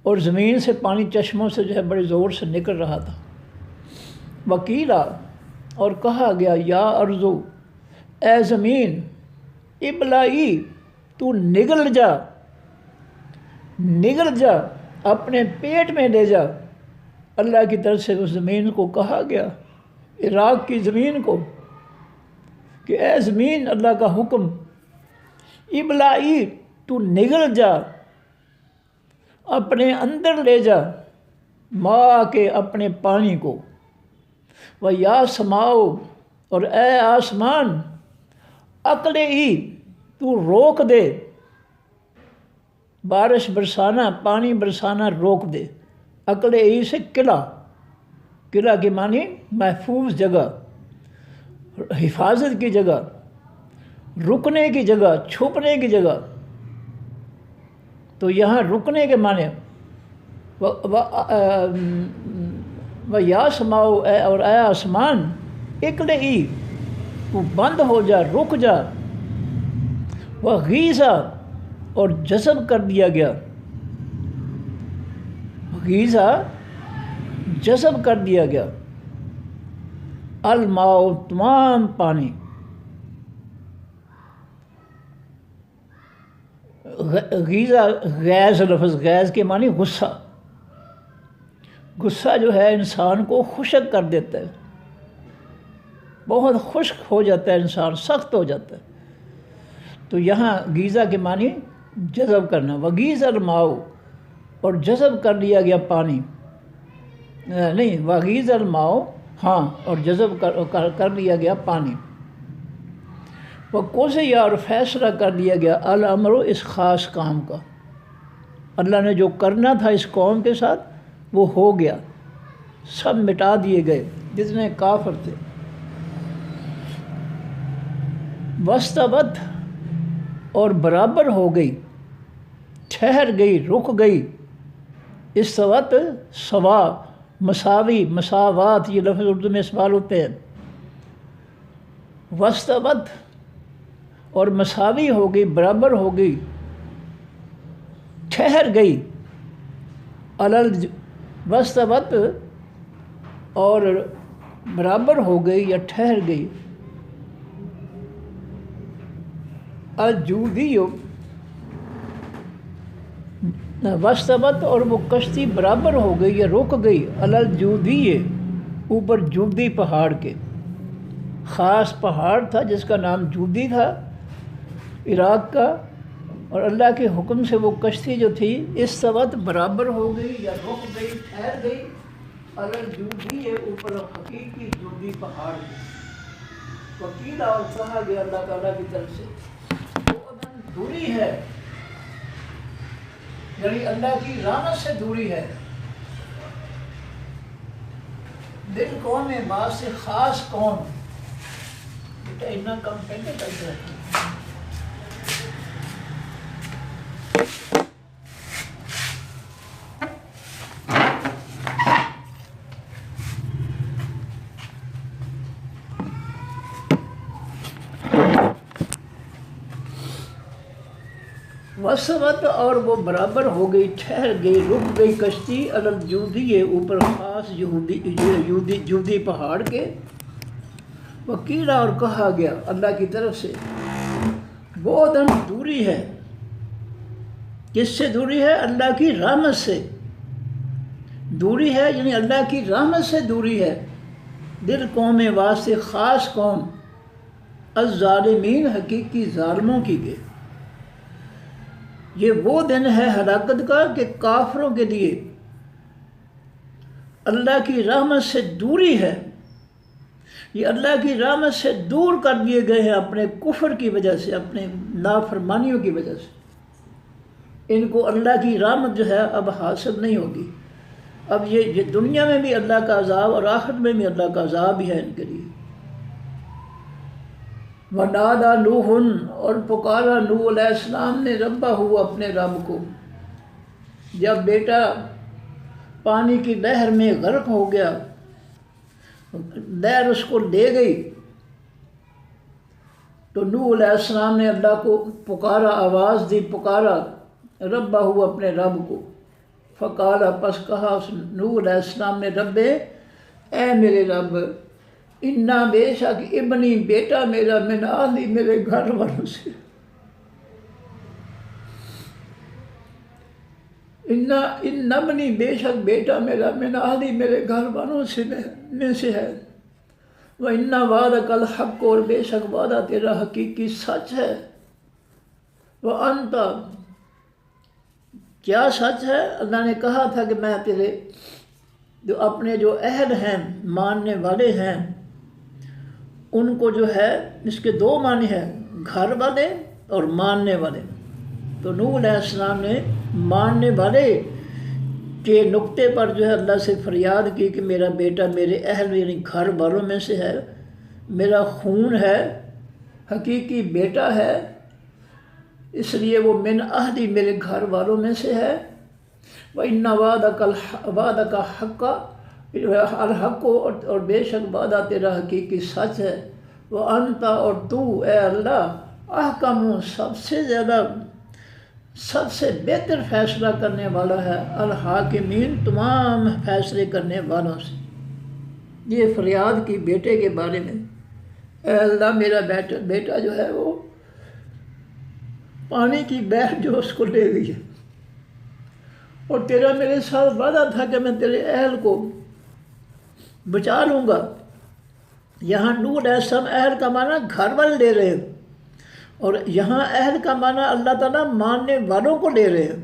اور زمین سے پانی چشموں سے جو ہے بڑے زور سے نکل رہا تھا. وکیلا، اور کہا گیا، یا ارضو، اے زمین، ابلائی، تو نگل جا، نگل جا، اپنے پیٹ میں لے جا. اللہ کی طرف سے اس زمین کو کہا گیا، عراق کی زمین کو، کہ اے زمین، اللہ کا حکم، ابلائی، تو نگل جا، اپنے اندر لے جا، ماں کے اپنے پانی کو. وَيَا سَمَاؤ، اور اے آسمان، اقلعی، تو روک دے، بارش برسانا، پانی برسانا روک دے. اقلعی سے قلعہ، قلعہ کے معنی محفوظ جگہ، حفاظت کی جگہ، رکنے کی جگہ، چھپنے کی جگہ. تو یہاں رکنے کے معنی وَيَا سَمَاؤ، اور اے آسمان، اقلعی، تو بند ہو جا، رک جا. وَغِیزَ، اور جذب کر دیا گیا، غیزہ، جذب کر دیا گیا، الماء، تمام پانی. غیزہ، غیظ لفظ، غیظ کے معنی غصہ. غصہ جو ہے انسان کو خشک کر دیتا ہے، بہت خشک ہو جاتا ہے انسان، سخت ہو جاتا ہے. تو یہاں غیزہ کے معنی جذب کرنا. وغیظ الماء، اور جذب کر لیا گیا پانی، نہیں، وغیظ الماء، ہاں، اور جذب کر لیا گیا پانی. وقضی، اور فیصلہ کر دیا گیا، الامر، اس خاص کام کا. اللہ نے جو کرنا تھا اس قوم کے ساتھ وہ ہو گیا، سب مٹا دیے گئے جتنے کافر تھے. واستوت، اور برابر ہو گئی، ٹھہر گئی، رک گئی. استوت، سوا، مساوی، مساوات، یہ لفظ اردو میں استعمال ہوتے ہیں. واستوت، اور مساوی ہو گئی، برابر ہو گئی، ٹھہر گئی. واستوت، اور برابر ہو گئی یا ٹھہر گئی. الجودی، واستوت، اور وہ کشتی برابر ہو گئی یا رک گئی، الجودی، اوپر جودی پہاڑ کے. خاص پہاڑ تھا جس کا نام جودی تھا، عراق کا، اور اللہ کے حکم سے وہ کشتی جو تھی استوت، برابر ہو گئی یا رک گئی، ٹھہر گئی، الجودی، اوپر حقیقی جودی پہاڑ کے. وکیلا، اور کہا گیا اللہ تعالیٰ کی طرف سے، دوری ہے، یعنی اللہ کی رحمت سے دوری ہے. دل قوم ہے، بعض سے خاص قوم. بیٹا اتنا کم پہلے کرتے رہتے ہیں. وسوت، اور وہ برابر ہو گئی، ٹھہر گئی، رک گئی کشتی، الجودی، اوپر خاص جودی پہاڑ کے. وکیلا، اور کہا گیا اللہ کی طرف سے، بہت دوری ہے. کس سے دوری ہے؟ اللہ کی رحمت سے دوری ہے، یعنی اللہ کی رحمت سے دوری ہے. دل قوم واسطے خاص قوم، الظالمین حقیقی ظالموں کی کے، یہ وہ دن ہے ہلاکت کا کہ کافروں کے لیے اللہ کی رحمت سے دوری ہے، یہ اللہ کی رحمت سے دور کر دیے گئے ہیں اپنے کفر کی وجہ سے، اپنے نافرمانیوں کی وجہ سے۔ ان کو اللہ کی رحمت جو ہے اب حاصل نہیں ہوگی، اب یہ دنیا میں بھی اللہ کا عذاب اور آخرت میں بھی اللہ کا عذاب ہی ہے ان کے لیے۔ وَنَادَى نُوحٌ، اور پکارا نوح علیہ السلام نے ربہ، اپنے رب کو، جب بیٹا پانی کی لہر میں غرق ہو گیا، لہر اس کو لے گئی، تو نوح علیہ السلام نے اللہ کو پکارا، آواز دی، پکارا ربہ، اپنے رب کو۔ فقال، پس کہا نوح علیہ السلام نے، رب، اے میرے رب، انا، بے شک، ابنی، بیٹا میرا، من اہلی، میرے گھر والوں سے، ان ابنی، بے شک بیٹا میرا، من اہلی، میرے گھر والوں میں سے ہے، وَإِنَّ وَعْدَكَ الْحَقُّ، اور بے شک وعدہ تیرا حقیقی سچ ہے، وَأَنْتَ، کیا سچ ہے؟ اللہ نے کہا تھا کہ میں تیرے جو اپنے جو اہل ہیں، ماننے والے ہیں، ان کو جو ہے، اس کے دو معنی ہیں، گھر والے اور ماننے والے۔ تو نوح علیہ السلام نے ماننے والے کے نقطے پر جو ہے اللہ سے فریاد کی کہ میرا بیٹا میرے اہل یعنی گھر والوں میں سے ہے، میرا خون ہے، حقیقی بیٹا ہے، اس لیے وہ من اہلی، میرے گھر والوں میں سے ہے۔ وَإِنَّ وَعْدَكَ حَقٌّ، الحق، اور بے شک وعدہ تیرا حقیقی سچ ہے، وَأَنْتَ، اور تو اے اللہ، احکم، سب سے زیادہ، سب سے بہتر فیصلہ کرنے والا ہے، الحاکمین، تمام فیصلے کرنے والوں سے۔ یہ فریاد کی بیٹے کے بارے میں، اے اللہ میرا بیٹا جو ہے وہ پانی کی لہر جو اس کو لے گئی ہے، اور تیرا میرے ساتھ وعدہ تھا کہ میں تیرے اہل کو بچا لوں گا۔ یہاں نوح علیہ السلام اہل کا معنی گھر والے لے رہے ہیں، اور یہاں اہل کا معنی اللہ تعالیٰ ماننے والوں کو لے رہے ہیں،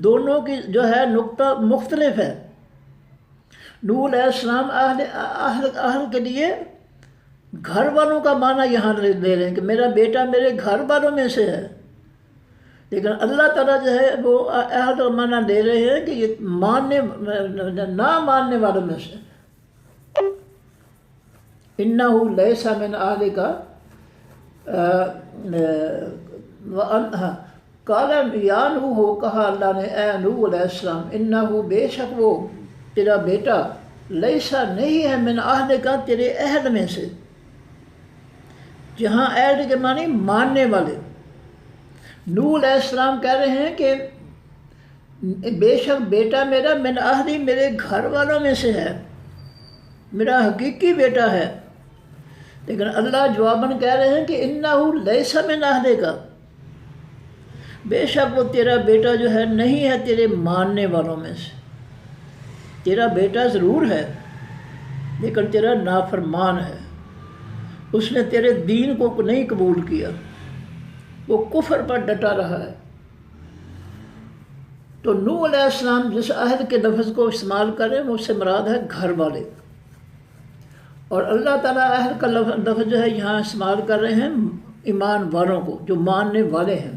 دونوں کی جو ہے نقطہ مختلف ہے۔ نوح علیہ السلام اہل کے لیے گھر والوں کا معنی یہاں لے رہے ہیں کہ میرا بیٹا میرے گھر والوں میں سے ہے، لیکن اللہ تعالیٰ جو ہے وہ اہل کا معنی لے رہے ہیں کہ یہ نہ ماننے والوں میں سے۔ اِنَّهُ لَيْسَ مِنْ أَهْلِكَ، قَالَ یا نوح، کہا اللہ نے اے نوح علیہ السلام، اِنَّهُ، بے شک وہ تیرا بیٹا، لیسا، نہیں ہے، من أَهْلِكَ، تیرے اہل میں سے، جہاں اہل کے معنی ماننے والے۔ نوح علیہ السلام کہہ رہے ہیں کہ بے شک بیٹا میرا من اہلی، میرے گھر والوں میں سے ہے، میرا حقیقی بیٹا ہے، لیکن اللہ جواباً کہہ رہے ہیں کہ انہ لیس من اہلک، بے شک وہ تیرا بیٹا جو ہے نہیں ہے تیرے ماننے والوں میں سے، تیرا بیٹا ضرور ہے لیکن تیرا نافرمان ہے، اس نے تیرے دین کو نہیں قبول کیا، وہ کفر پر ڈٹا رہا ہے۔ تو نوح علیہ السلام جس عہد کے لفظ کو استعمال کریں وہ اس سے مراد ہے گھر والے، اور اللہ تعالیٰ عہد کا لفظ جو ہے یہاں استعمال کر رہے ہیں ایمان والوں کو جو ماننے والے ہیں۔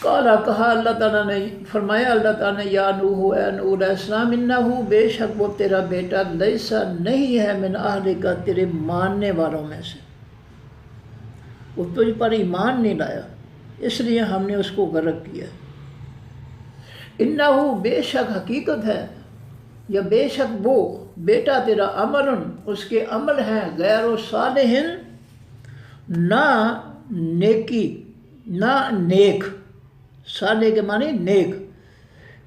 قالا، کہا اللہ تعالیٰ نے، فرمایا اللہ تعالیٰ نے، یا نوح، اے نوح علیہ السلام، انہ، بے شک وہ تیرا بیٹا، لیسا، نہیں ہے، من اہلک، تیرے ماننے والوں میں سے، وہ تجھ پر ایمان نہیں لایا اس لیے ہم نے اس کو غرق کیا۔ انہ، بے شک حقیقت ہے یا بے شک وہ بیٹا تیرا، عمل، اس کے عمل ہیں، غیر و صالح، نہ نیکی، نہ نیک، صالح کے معنی نیک،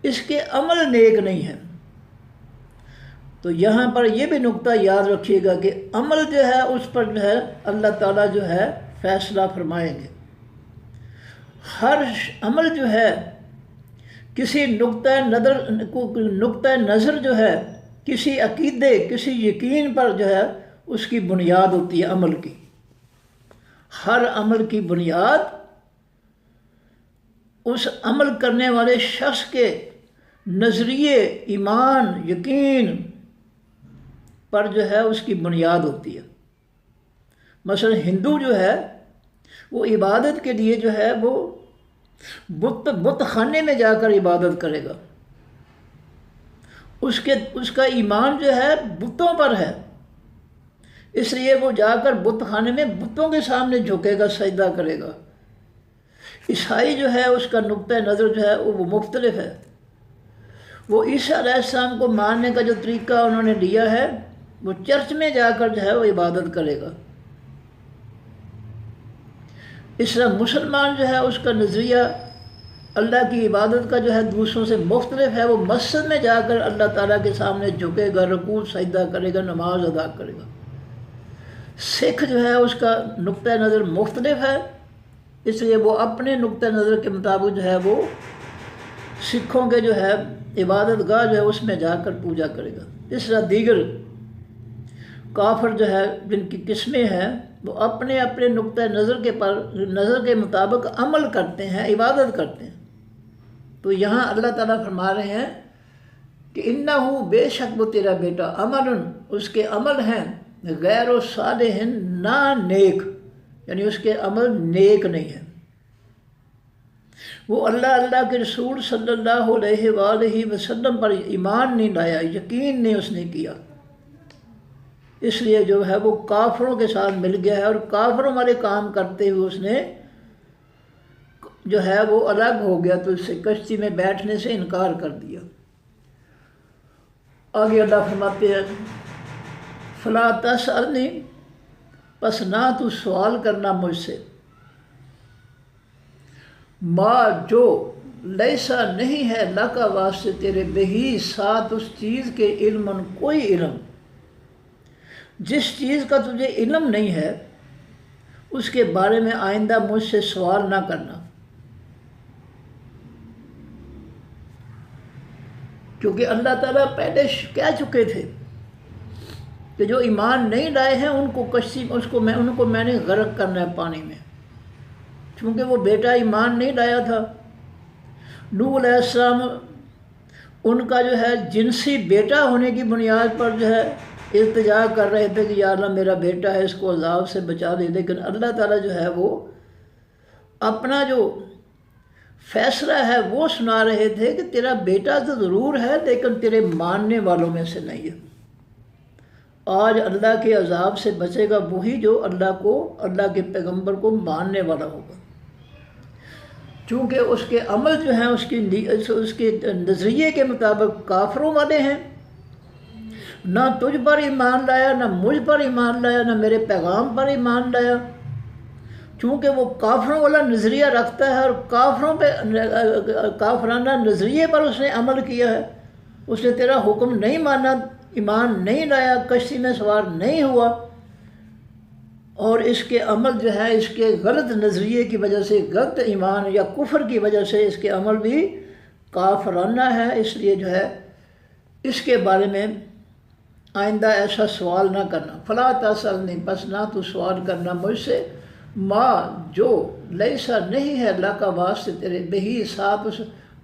اس کے عمل نیک نہیں ہیں۔ تو یہاں پر یہ بھی نقطہ یاد رکھیے گا کہ عمل جو ہے اس پر جو ہے اللہ تعالیٰ جو ہے فیصلہ فرمائیں گے۔ ہر عمل جو ہے کسی نقطۂ نظر جو ہے، کسی عقیدے، کسی یقین پر جو ہے اس کی بنیاد ہوتی ہے عمل کی. ہر عمل کی بنیاد اس عمل کرنے والے شخص کے نظریے، ایمان، یقین پر جو ہے اس کی بنیاد ہوتی ہے. مثلا ہندو جو ہے وہ عبادت کے لیے جو ہے وہ بت خانے میں جا کر عبادت کرے گا. اس کا ایمان جو ہے بتوں پر ہے، اس لیے وہ جا کر بت خانے میں بتوں کے سامنے جھکے گا، سجدہ کرے گا. عیسائی جو ہے اس کا نقطۂ نظر جو ہے وہ مختلف ہے. وہ عیسیٰ علیہ السلام کو ماننے کا جو طریقہ انہوں نے لیا ہے وہ چرچ میں جا کر جو ہے وہ عبادت کرے گا. اس طرح مسلمان جو ہے اس کا نظریہ اللہ کی عبادت کا جو ہے دوسروں سے مختلف ہے. وہ مسجد میں جا کر اللہ تعالیٰ کے سامنے جھکے گا، رکوع سجدہ کرے گا، نماز ادا کرے گا. سکھ جو ہے اس کا نقطۂ نظر مختلف ہے، اس لیے وہ اپنے نقطۂ نظر کے مطابق جو ہے وہ سکھوں کے جو ہے عبادت گاہ جو ہے اس میں جا کر پوجا کرے گا. اس طرح دیگر کافر جو ہے جن کی قسمیں ہیں وہ اپنے اپنے نقطۂ نظر کے مطابق عمل کرتے ہیں، عبادت کرتے ہیں. تو یہاں اللہ تعالیٰ فرما رہے ہیں کہ انہو بے شک وہ تیرا بیٹا عمل، اس کے عمل ہیں غیر و صالح نا نیک، یعنی اس کے عمل نیک نہیں ہیں. وہ اللہ کے رسول صلی اللہ علیہ وآلہ وسلم پر ایمان نہیں لایا، یقین نہیں اس نے کیا، اس لیے جو ہے وہ کافروں کے ساتھ مل گیا ہے اور کافروں والے کام کرتے ہوئے اس نے جو ہے وہ الگ ہو گیا، تو اس سے کشتی میں بیٹھنے سے انکار کر دیا. آگے اللہ فرماتے ہیں فلا تسألنی، پس نہ تو سوال کرنا مجھ سے، ما جو لیسا نہیں ہے لکا واسطے تیرے بہی ساتھ اس چیز کے علم، کوئی علم، جس چیز کا تجھے علم نہیں ہے اس کے بارے میں آئندہ مجھ سے سوال نہ کرنا. کیونکہ اللہ تعالیٰ پہلے کہہ چکے تھے کہ جو ایمان نہیں لائے ہیں ان کو میں نے غرق کرنا ہے پانی میں. چونکہ وہ بیٹا ایمان نہیں لایا تھا، نوح علیہ السلام ان کا جو ہے جنسی بیٹا ہونے کی بنیاد پر جو ہے التجا کر رہے تھے کہ یا اللہ میرا بیٹا ہے، اس کو عذاب سے بچا دے. لیکن اللہ تعالیٰ جو ہے وہ اپنا جو فیصلہ ہے وہ سنا رہے تھے کہ تیرا بیٹا تو ضرور ہے لیکن تیرے ماننے والوں میں سے نہیں ہے. آج اللہ کے عذاب سے بچے گا وہی جو اللہ کے پیغمبر کو ماننے والا ہوگا. چونکہ اس کے عمل جو ہیں اس کے نظریے کے مطابق کافروں والے ہیں. نہ تجھ پر ایمان لایا، نہ مجھ پر ایمان لایا، نہ میرے پیغام پر ایمان لایا. چونکہ وہ کافروں والا نظریہ رکھتا ہے اور کافرانہ نظریے پر اس نے عمل کیا ہے. اس نے تیرا حکم نہیں مانا، ایمان نہیں لایا، کشتی میں سوار نہیں ہوا، اور اس کے عمل جو ہے اس کے غلط نظریے کی وجہ سے، غلط ایمان یا کفر کی وجہ سے اس کے عمل بھی کافرانہ ہے. اس لیے جو ہے اس کے بارے میں آئندہ ایسا سوال نہ کرنا. فلا تسألنی، بس نہ تو سوال کرنا مجھ سے، ما جو لیسا نہیں ہے اللہ کا واسطے تیرے بہی ساتھ اس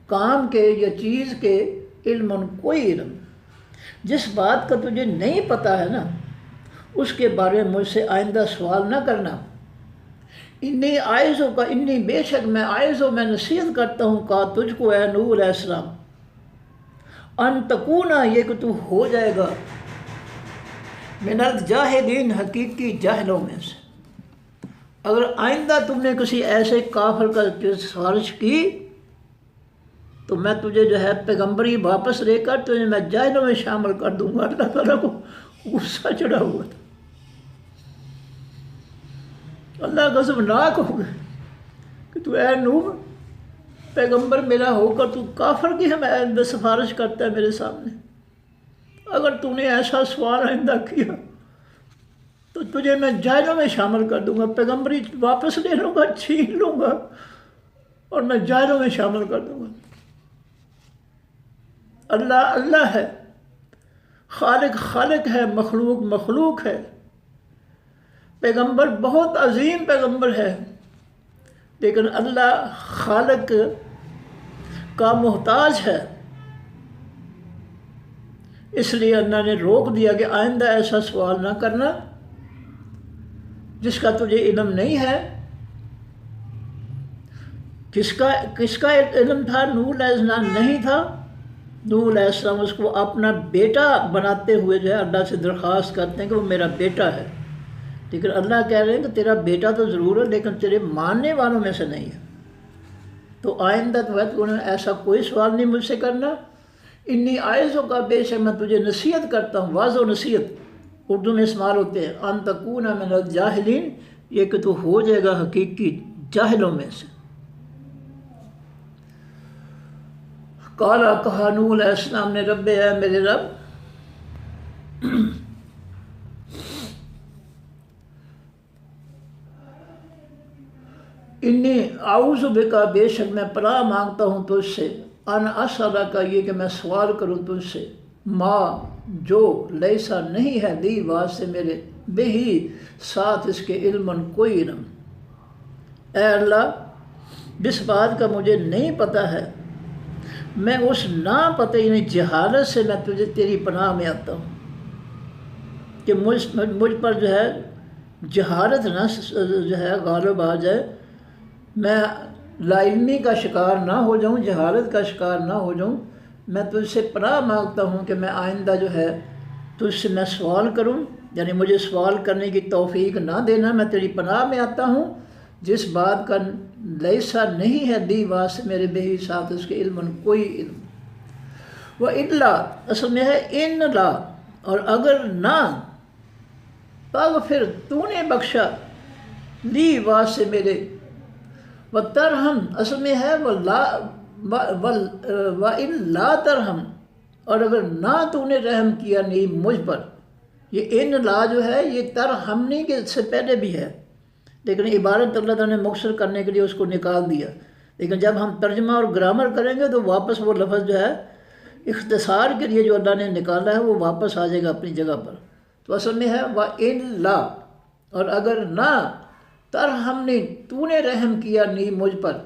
کام کے یا چیز کے علم، کوئی علم، جس بات کا تجھے نہیں پتہ ہے نا اس کے بارے میں مجھ سے آئندہ سوال نہ کرنا. انی عائزوں کا، انی بے شک میں عائزوں میں نصیحت کرتا ہوں کا تجھ کو اے نوح علیہ السلام، ان تکونا یہ کہ تو ہو جائے گا من الجاہلین حقیقی جاہلوں میں سے. اگر آئندہ تم نے کسی ایسے کافر کا سفارش کی تو میں تجھے جو ہے پیغمبری واپس لے کر تجھے میں جاہلوں میں شامل کر دوں گا. اللہ تعالیٰ کو غصہ چڑھا ہوا تھا، اللہ غضبناک ہو گئے کہ تو اے نوح پیغمبر میرا ہو کر تو کافر کی ہمیں سفارش کرتا ہے میرے سامنے. اگر تو نے ایسا سوال آئندہ کیا تو تجھے میں جاہلوں میں شامل کر دوں گا، پیغمبری واپس لے لوں گا، چھین لوں گا اور میں جاہلوں میں شامل کر دوں گا. اللہ اللہ ہے، خالق خالق ہے، مخلوق مخلوق ہے. پیغمبر بہت عظیم پیغمبر ہے، لیکن اللہ خالق کا محتاج ہے، اس لیے اللہ نے روک دیا کہ آئندہ ایسا سوال نہ کرنا جس کا تجھے علم نہیں ہے۔ کس کا علم تھا؟ نوح علیہ السلام نہیں تھا۔ نوح علیہ السلام اس کو اپنا بیٹا بناتے ہوئے جو ہے اللہ سے درخواست کرتے ہیں کہ وہ میرا بیٹا ہے، لیکن اللہ کہہ رہے ہیں کہ تیرا بیٹا تو ضرور ہے لیکن تیرے ماننے والوں میں سے نہیں ہے، تو آئندہ تو انہیں ایسا کوئی سوال نہیں مجھ سے کرنا۔ انی آئزوں کا بے شک میں تجھے نصیحت کرتا ہوں، واضح نصیحت اردو میں استعمال ہوتے ہیں، ان تکون من الجاہلین، یہ کہ تو ہو جائے گا حقیقی جاہلوں میں سے۔ قالا کہا نوح علیہ السلام نے، رب اے میرے رب، انی اعوذ بکا، بے شک میں پناہ مانگتا ہوں تجھ سے، ان اسألک، یہ کہ میں سوال کروں تجھ سے، ما جو لیسا نہیں ہے لی واسطے میرے، بہی ساتھ اس کے علم کوئی علم، اے اللہ جس بات کا مجھے نہیں پتہ ہے میں اس نہ پتہ یعنی جہالت سے میں تجھے تیری پناہ میں آتا ہوں کہ مجھ پر جو ہے جہالت نہ جو ہے غالب آ جائے، میں لا علمی کا شکار نہ ہو جاؤں، جہالت کا شکار نہ ہو جاؤں۔ میں تجھ سے پناہ مانگتا ہوں کہ میں آئندہ جو ہے تجھ سے میں سوال کروں، یعنی مجھے سوال کرنے کی توفیق نہ دینا، میں تیری پناہ میں آتا ہوں جس بات کا لیسا نہیں ہے دی واسطے میرے، بہی ساتھ اس کے علم کوئی علم، وہ الا اصل میں ہے ان لا، اور اگر نہ، پھر تو نے بخشا، لی واسطے میرے، و ترہم اصل میں ہے و ان لا ترہم، اور اگر نہ تو نے رحم کیا نہیں مجھ پر، یہ ان لا جو ہے یہ ترہمنی کے سے پہلے بھی ہے، لیکن عبارت اللہ تعالیٰ نے مختصر کرنے کے لیے اس کو نکال دیا، لیکن جب ہم ترجمہ اور گرامر کریں گے تو واپس وہ لفظ جو ہے اختصار کے لیے جو اللہ نے نکالا ہے وہ واپس آ جائے گا اپنی جگہ پر، تو اصل میں ہے و ان لا، اور اگر نہ، ترہمنی تو نے رحم کیا نہیں مجھ پر،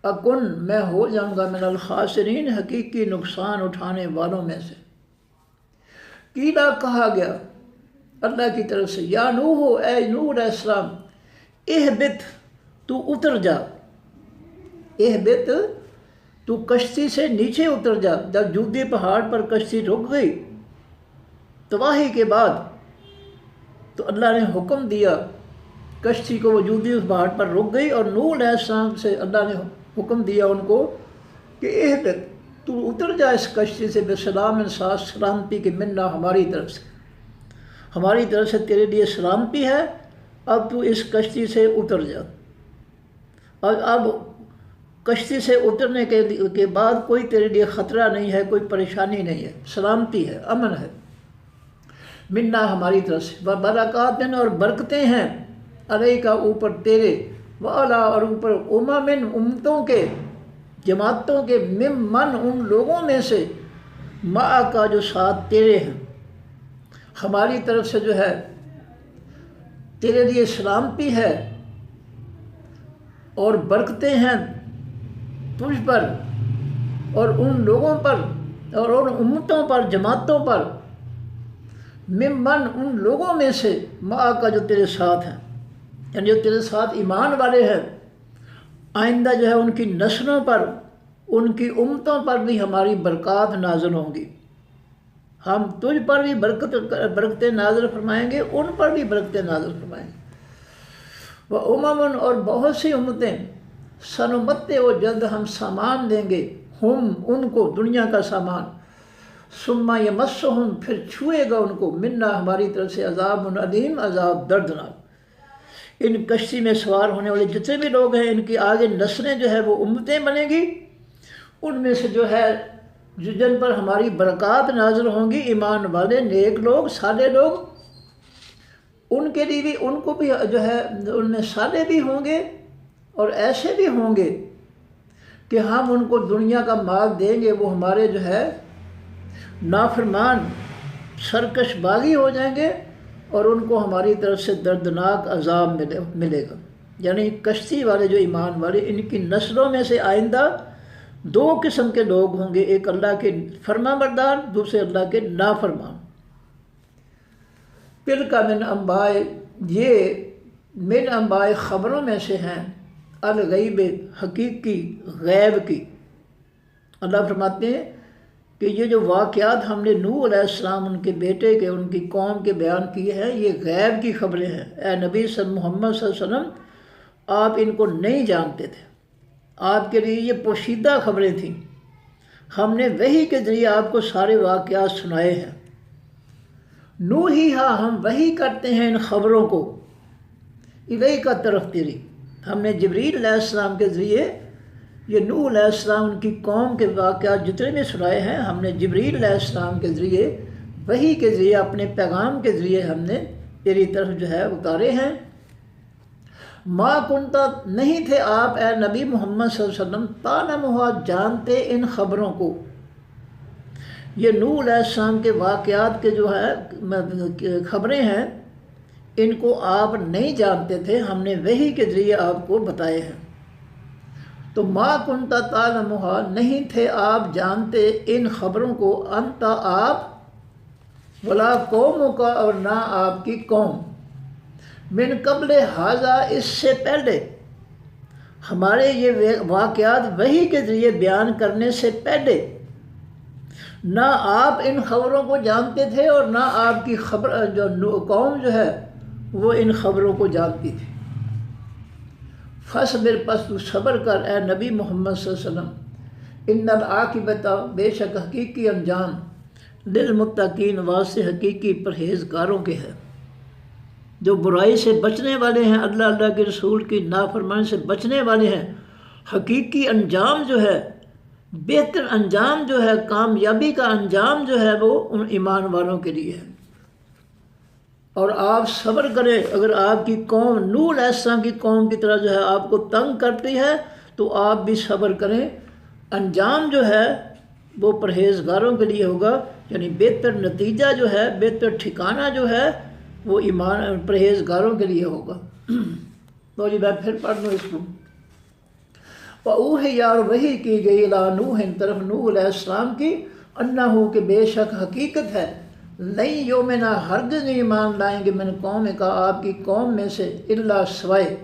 اکن میں ہو جاؤں گا من الخاسرین حقیقی نقصان اٹھانے والوں میں سے۔ قیلا کہا گیا اللہ کی طرف سے، یا نوح اے نوح علیہ السلام، اہبت تو اتر جا، اہبت تو کشتی سے نیچے اتر جا۔ جب جودی پہاڑ پر کشتی رک گئی تباہی کے بعد تو اللہ نے حکم دیا کشتی کو، وہ جودی اس پہاڑ پر رک گئی، اور نوح علیہ السلام سے اللہ نے حکم دیا ان کو کہ اہبت تو اتر جا اس کشتی سے، بسلام انصاف سلامتی کی، منا ہماری طرف سے، ہماری طرف سے تیرے لیے سلامتی ہے، اب تو اس کشتی سے اتر جا۔ اور اب کشتی سے اترنے کے بعد کوئی تیرے لیے خطرہ نہیں ہے، کوئی پریشانی نہیں ہے، سلامتی ہے، امن ہے، منا ہماری طرف سے، برکات، اور برکتیں ہیں، علیہ کا اوپر تیرے، وعلا اور اوپر، اممن امتوں کے، جماعتوں کے، ممن ان لوگوں میں سے، معا کا جو ساتھ تیرے ہیں، ہماری طرف سے جو ہے تیرے لیے سلامتی ہے اور برکتیں ہیں تجھ پر اور ان لوگوں پر اور ان امتوں پر، جماعتوں پر، ممن ان لوگوں میں سے، معا کا جو تیرے ساتھ ہیں، یعنی جو تیرے ساتھ ایمان والے ہیں، آئندہ جو ہے ان کی نسلوں پر، ان کی امتوں پر بھی ہماری برکات نازل ہوں گی، ہم تجھ پر بھی برکتیں نازل فرمائیں گے، ان پر بھی برکتیں نازل فرمائیں گے۔ وہ اممن اور بہت سی امتیں، سنمتے و جلد ہم سامان دیں گے، ہم ان کو، دنیا کا سامان، ثم یمسہم پھر چھوئے گا ان کو، منا ہماری طرف سے، عذاب علیم عذاب دردناک۔ ان کشتی میں سوار ہونے والے جتنے بھی لوگ ہیں، ان کی آگے نسلیں جو ہے وہ امتیں بنیں گی، ان میں سے جو ہے جن پر ہماری برکات نازل ہوں گی، ایمان والے، نیک لوگ، صالح لوگ، ان کے لیے بھی، ان کو بھی جو ہے ان میں صالح بھی ہوں گے اور ایسے بھی ہوں گے کہ ہم ان کو دنیا کا مال دیں گے، وہ ہمارے جو ہے نافرمان سرکش باغی ہو جائیں گے اور ان کو ہماری طرف سے دردناک عذاب ملے گا۔ یعنی کشتی والے جو ایمان والے، ان کی نسلوں میں سے آئندہ دو قسم کے لوگ ہوں گے، ایک اللہ کے فرما بردار، دوسرے اللہ کے نافرمان۔ تلک من انباء، یہ من انباء خبروں میں سے ہیں، الغیب حقیقی غیب کی۔ اللہ فرماتے ہیں کہ یہ جو واقعات ہم نے نوح علیہ السلام، ان کے بیٹے کے، ان کی قوم کے بیان کیے ہیں، یہ غیب کی خبریں ہیں۔ اے نبی محمد صلی اللہ علیہ وسلم، آپ ان کو نہیں جانتے تھے، آپ کے لیے یہ پوشیدہ خبریں تھیں۔ ہم نے وحی کے ذریعے آپ کو سارے واقعات سنائے ہیں۔ نوحیھا، ہم وحی کرتے ہیں ان خبروں کو، الیک کا طرف تیری۔ ہم نے جبریل علیہ السلام کے ذریعے یہ نوح علیہ السلام، ان کی قوم کے واقعات جتنے بھی سنائے ہیں، ہم نے جبریل علیہ السلام کے ذریعے، وحی کے ذریعے، اپنے پیغام کے ذریعے ہم نے تیری طرف جو ہے اتارے ہیں۔ ما کنتا، نہیں تھے آپ اے نبی محمد صلی اللہ علیہ وسلم، تعلمھا، جانتے ان خبروں کو۔ یہ نوح علیہ السلام کے واقعات کے جو ہے خبریں ہیں، ان کو آپ نہیں جانتے تھے، ہم نے وحی کے ذریعے آپ کو بتائے ہیں۔ تو ما کنتا تعلمھا، نہیں تھے آپ جانتے ان خبروں کو، انت آپ، ولا قوموں کا، اور نہ آپ کی قوم، من قبل ھذا، اس سے پہلے، ہمارے یہ واقعات وحی کے ذریعے بیان کرنے سے پہلے نہ آپ ان خبروں کو جانتے تھے، اور نہ آپ کی خبر جو قوم جو ہے وہ ان خبروں کو جانتی تھی۔ فصبر، پس تو صبر کر اے نبی محمد صلی اللہ علیہ وسلم، ان العاقبۃ، بے شک حقیقی انجام، للمتقین، واسطے حقیقی پرہیزگاروں کے ہے، جو برائی سے بچنے والے ہیں، اللہ کے رسول کی نافرمانی سے بچنے والے ہیں۔ حقیقی انجام جو ہے، بہتر انجام جو ہے، کامیابی کا انجام جو ہے، وہ ان ایمان والوں کے لیے ہے۔ اور آپ صبر کریں، اگر آپ کی قوم نوح علیہ السلام کی قوم کی طرح جو ہے آپ کو تنگ کرتی ہے، تو آپ بھی صبر کریں، انجام جو ہے وہ پرہیزگاروں کے لیے ہوگا، یعنی بہتر نتیجہ جو ہے، بہتر ٹھکانہ جو ہے، وہ ایمان پرہیزگاروں کے لیے ہوگا۔ تو جی میں پھر پڑھ لوں اس کو۔ وَأُوحِیَ، اور وحی کی گئی، اِلیٰ نوح، طرف نوح علیہ السلام کی، انہو، کہ بے شک حقیقت ہے، لن یؤمنا، ہرگز نہیں ایمان لائیں گے، من قوم کا، آپ کی قوم میں سے، الا، سوائے،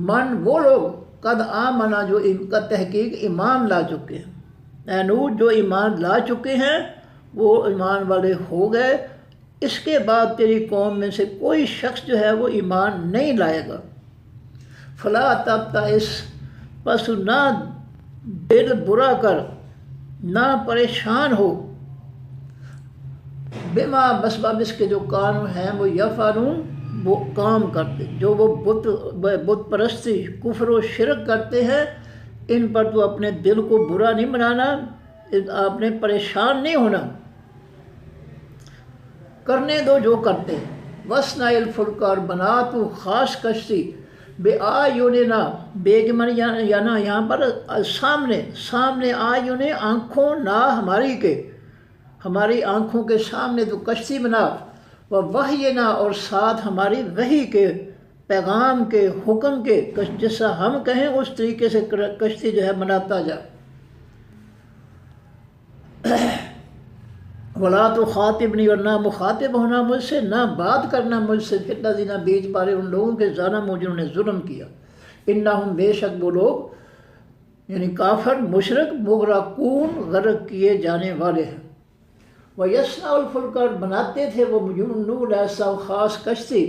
من، وہ لوگ، قد آمنا، جو کا تحقیق ایمان لا چکے ہیں۔ اے نوح، جو ایمان لا چکے ہیں وہ ایمان والے ہو گئے، اس کے بعد تیری قوم میں سے کوئی شخص جو ہے وہ ایمان نہیں لائے گا۔ فلا تبتئس، پس نہ دل برا کر، نہ پریشان ہو، بما، بسبب اس کے جو قانون ہیں، وہ یفعلون، وہ کام کرتے، جو وہ بت پرستی، کفر و شرک کرتے ہیں، ان پر تو اپنے دل کو برا نہیں بنانا، آپ نے پریشان نہیں ہونا، کرنے دو جو کرتے۔ وَاصْنَعِ الْفُلْكَ، اور بنا تو خاص کشتی، بِأَعْيُنِنَا، بیگمن یہاں پر سامنے، آیون، آنکھوں، نا، ہماری کے، ہماری آنکھوں کے سامنے تو کشتی بنا، وَوَحْيِنَا، اور ساتھ ہماری وحی کے، پیغام کے، حکم کے، جیسا ہم کہیں اس طریقے سے کشتی جو ہے بناتا جا۔ وَلَا تُخَاطِبْنِی، اور نہ مخاطب ہونا مجھ سے، نہ بات کرنا مجھ سے، فِی الَّذِینَ، بیچ پارے ان لوگوں کے، ظلموا، جنہوں نے ظلم کیا، اِنَّہُم، بے شک وہ لوگ، یعنی کافر، مشرک، مغرقون، غرق کیے جانے والے ہیں۔ وَيَصْنَعُ الْفُلْكَ، اور بناتے تھے وہ نوح علیہ السلام خاص کشتی،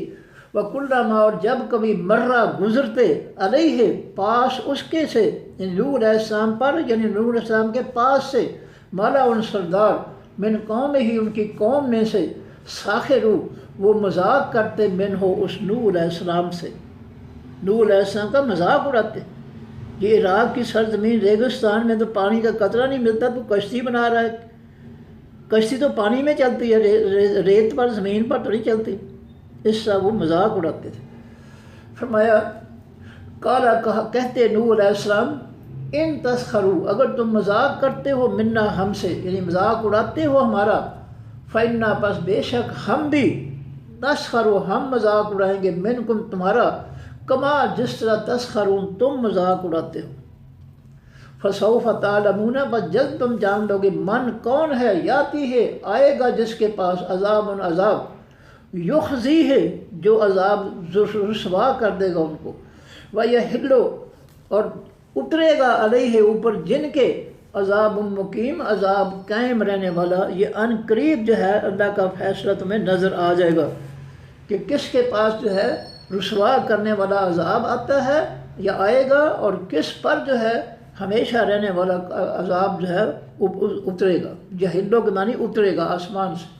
وَكُلَّمَا، اور جب کبھی، مرہ، گزرتے، علیہ، پاس اس کے سے، یعنی نوح علیہ السلام پر، یعنی نوح علیہ السلام کے پاس سے، مَلَأٌ، سردار، من قوم ہی، ان کی قوم میں سے، ساخرو، وہ مذاق کرتے، من ہو، اس نوح علیہ السلام سے، نوح علیہ السلام کا مذاق اڑاتے۔ یہ عراق کی سرزمین ریگستان میں تو پانی کا قطرہ نہیں ملتا، تو کشتی بنا رہا ہے، کشتی تو پانی میں چلتی ہے، ریت پر، زمین پر تو نہیں چلتی، اس سے وہ مذاق اڑاتے تھے۔ فرمایا، قالا، کہتے نوح علیہ السلام، ان تسخروا، اگر تم مذاق کرتے ہو، منا، ہم سے، یعنی مذاق اڑاتے ہو ہمارا، فإنا، پس بے شک ہم بھی، تسخروا ہم مذاق اڑائیں گے منکم تمہارا کما جس طرح تسخرون تم مذاق اڑاتے ہو فسوف تعلمون بس جلد تم جان لو گے من کون ہے یاتی ہے آئے گا جس کے پاس عذاب یخزی ہے جو عذاب رسوا کر دے گا ان کو ویحلو اور اترے گا علیہ اوپر جن کے عذاب مقیم عذاب قائم رہنے والا یہ ان قریب جو ہے اللہ کا فیصلہ تمہیں نظر آ جائے گا کہ کس کے پاس جو ہے رسوا کرنے والا عذاب آتا ہے یا آئے گا اور کس پر جو ہے ہمیشہ رہنے والا عذاب جو ہے اترے گا یحلو کے معنی اترے گا آسمان سے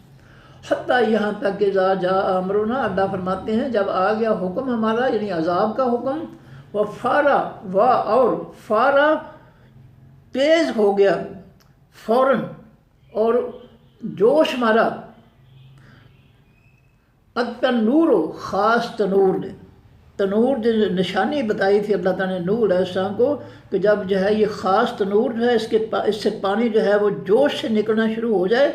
حتیٰ یہاں تک کہ جاء امرنا اللہ فرماتے ہیں جب آ گیا حکم ہمارا یعنی عذاب کا حکم وہ فارا اور فارا تیز ہو گیا فوراً اور جوش مارا التنور خاص تنور جو نشانی بتائی تھی اللہ تعالیٰ نے نوح علیہ السلام کو کہ جب جو ہے یہ خاص تنور جو ہے اس سے پانی جو ہے وہ جوش سے نکلنا شروع ہو جائے